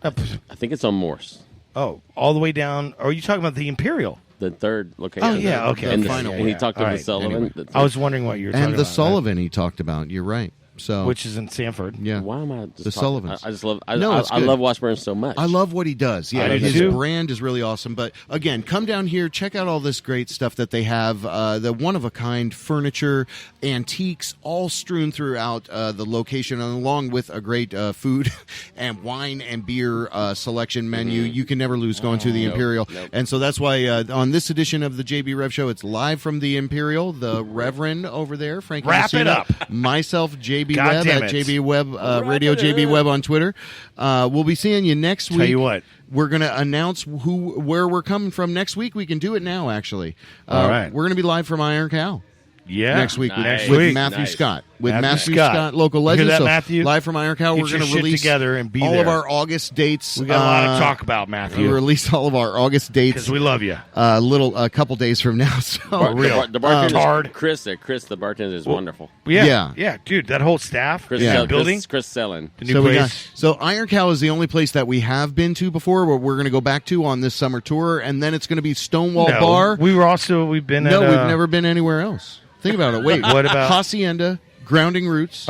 I think it's on Morse. Oh, all the way down. Are you talking about the Imperial? The third location. Oh, yeah, okay. And, The final and one. he talked to All the right, Sullivan. anyway. I was wondering what you were talking And about. the Sullivan he talked about. You're right. So Which is in Sanford. yeah. Why am I just The talking? Sullivans. I just love. No, I it's good. love Washburn so much. I love what he does. Yeah, I do his too. brand is really awesome. But again, come down here, check out all this great stuff that they have. The one-of-a-kind furniture, antiques, all strewn throughout the location, and along with a great food and wine and beer selection menu. You can never lose going to the Imperial. Nope. And so that's why on this edition of the JB Rev Show, it's live from the Imperial. The Reverend over there, Frankie Wrap it Messina, up. myself, JB God Webb damn at it. JB Webb Radio JB Webb on Twitter. We'll be seeing you next week. Tell you what. We're going to announce where we're coming from next week. We can do it now, actually. All right. We're going to be live from Iron Cow Yeah. next week Nice. with Matthew Nice. Scott. With Matthew Matthew Scott. Scott, local You legend. hear that, So Matthew? live from Iron Cow. Get We're your going to shit release together and be all there. of our August dates. We got a lot to talk about, We Matthew. release all of our August dates. Because we love you. A couple days from now. So The bartender, hard. Chris, the bartender is wonderful. Yeah. Yeah. Dude, that whole staff, Chris, that Sell- building, Chris Selling. the new So we got, place. so Iron Cow is the only place that we have been to before. Where we're going to go back to on this summer tour, and then it's going to be Stonewall No, Bar. we've been No, at, we've never been anywhere else. Think about it. Wait, What about- Hacienda, Grounding Roots?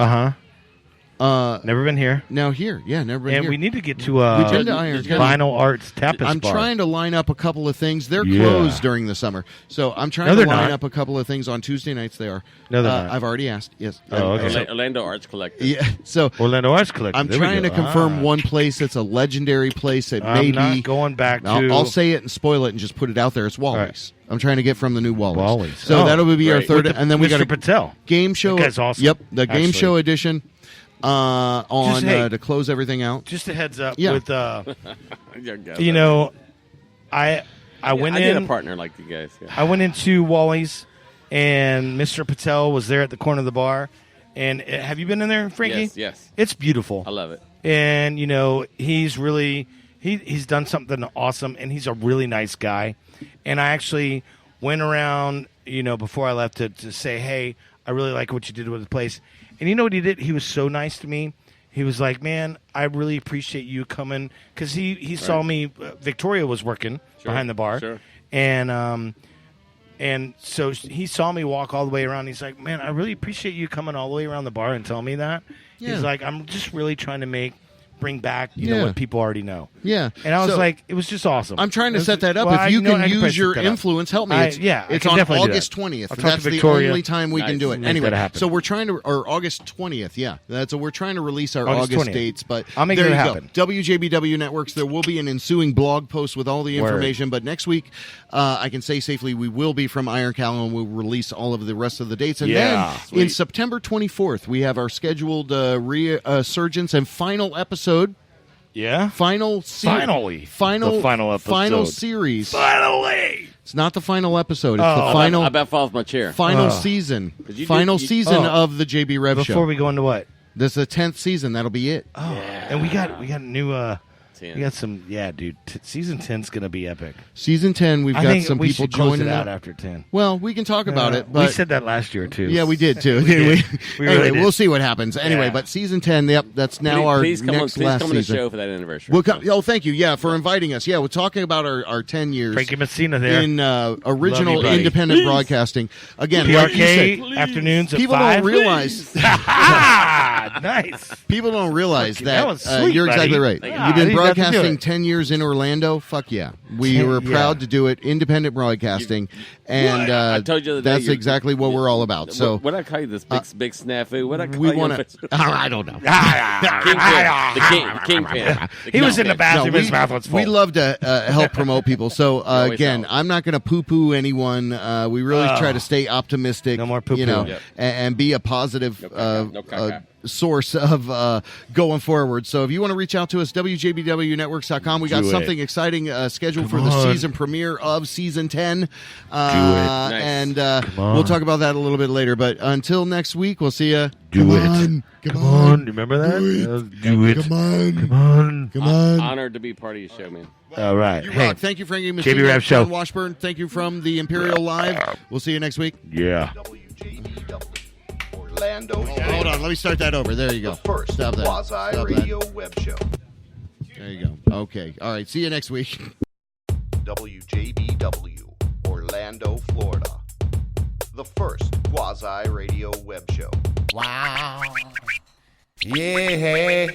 Never been here. Now here, yeah, never been And here. we need to get to We've been to Iron Cow. Vinyl Arts Tapas I'm Bar. trying to line up a couple of things. They're Yeah. closed during the summer, so I'm trying No, to they're line not. up a couple of things on Tuesday nights. They are. No, they're not. I've already asked. Yes. Oh, okay. Orlando Arts Collective. Yeah. So Orlando Arts Collective. I'm There we trying go. to confirm one place that's a legendary place that I'm maybe not going back to. I'll say it and spoil it and just put it out there. It's Wally's. right. I'm trying to get from the new Wally's. Wally's. So Oh, that'll be our great. third, With the- and then we Mr. got a Patel. game show. That guy's awesome, Yep, the game actually. show edition on Just, hey, to close everything out. Just a heads up Yeah. with You you know, I went I need in. a partner like you guys. Yeah. I went into Wally's, and Mr. Patel was there at the corner of the bar. And have you been in there, Frankie? Yes. It's beautiful. I love it. And you know, he's really he's done something awesome, and he's a really nice guy. And I actually went around, you know, before I left to say, hey, I really like what you did with the place. And you know what he did? He was so nice to me. He was like, man, I really appreciate you coming, because he saw me. Victoria was working behind the bar, Sure. and so he saw me walk all the way around. He's like, man, I really appreciate you coming all the way around the bar and telling me that. Yeah. He's like, I'm just really trying to bring back, you know, Yeah. what people already know. Yeah. And I was So- like, it was just awesome. I'm trying It to was set just- that up. well, If you I can can probably use your set that up. influence, help me. I It's can on definitely do August that. 20th. I'll talk That's to the Victoria. only time we can Nice. do it. Make Anyway, that happen. so we're trying to, or August 20th, yeah. So we're trying to release our August August 20th. dates, but I'll make there it you happen. go. WJBW Networks, there will be an ensuing blog post with all the Word. information, but next week, I can say safely, we will be from Iron Cow, and we'll release all of the rest of the dates. And Yeah. then in September 24th, we have our scheduled resurgence and final episode. Yeah. Final The final episode. final series. Finally. It's not the final episode. It's Oh. the final I about fall off my chair. final season. you Final did- you- season Oh. of the JB Rev Before show. we go into what? This is the 10th season. That'll be it. Oh, and we got a new. 10. We got some. Yeah, dude. Season 10's gonna be epic. Season 10. We've I got think some we people should close joining it out up. after 10. Well, we can talk about it. we But said that last year too. yeah, we did too. did. We really anyway, did. we'll see what happens. Anyway, Yeah. but season 10. Yep, that's now our please come next on, last come on the season. show for that anniversary. We'll come. Oh, thank you. Yeah, for inviting us. Yeah, we're talking about our 10 years Frankie Messina there. in original Love you, buddy. independent broadcasting. Again, like you PRK said, afternoons at people 5. don't realize. Nice. People don't realize Fuck, that, that was sweet, you're exactly buddy. right. Yeah, You've I been didn't have to do broadcasting it. 10 years in Orlando. Fuck yeah. We 10 were proud yeah. to do it. Independent broadcasting. And I told you the other day that's you're- exactly what we're all about. So what I call you this big snafu? What I call we you? want to. I don't know. The kingpin. He was in the bathroom. No, his mouth was full. we love to help promote people. So always again, help. I'm not going to poo-poo anyone. We really try to stay optimistic. No more poo-poo. You know, Yep. and be a positive No caca. source of going forward. So if you want to reach out to us, WJBWnetworks.com. We got something exciting scheduled for the season premiere of Season 10. Nice. And we'll talk about that a little bit later. But until next week, we'll see you. Come on. Remember that? Do it. Come on. Honored to be part of your show, man. All right. You rock. Thank you, Frankie Messina, Rap Show. John Washburn. Thank you from the Imperial Live. We'll see you next week. Yeah. WJBW, Orlando. Hold on. Let me start that over. There you go. First Stop that. quasi-radio web show. There you go. Okay. All right. See you next week. WJBW, Orlando, Florida. The first quasi-radio web show. Wow. Yeah.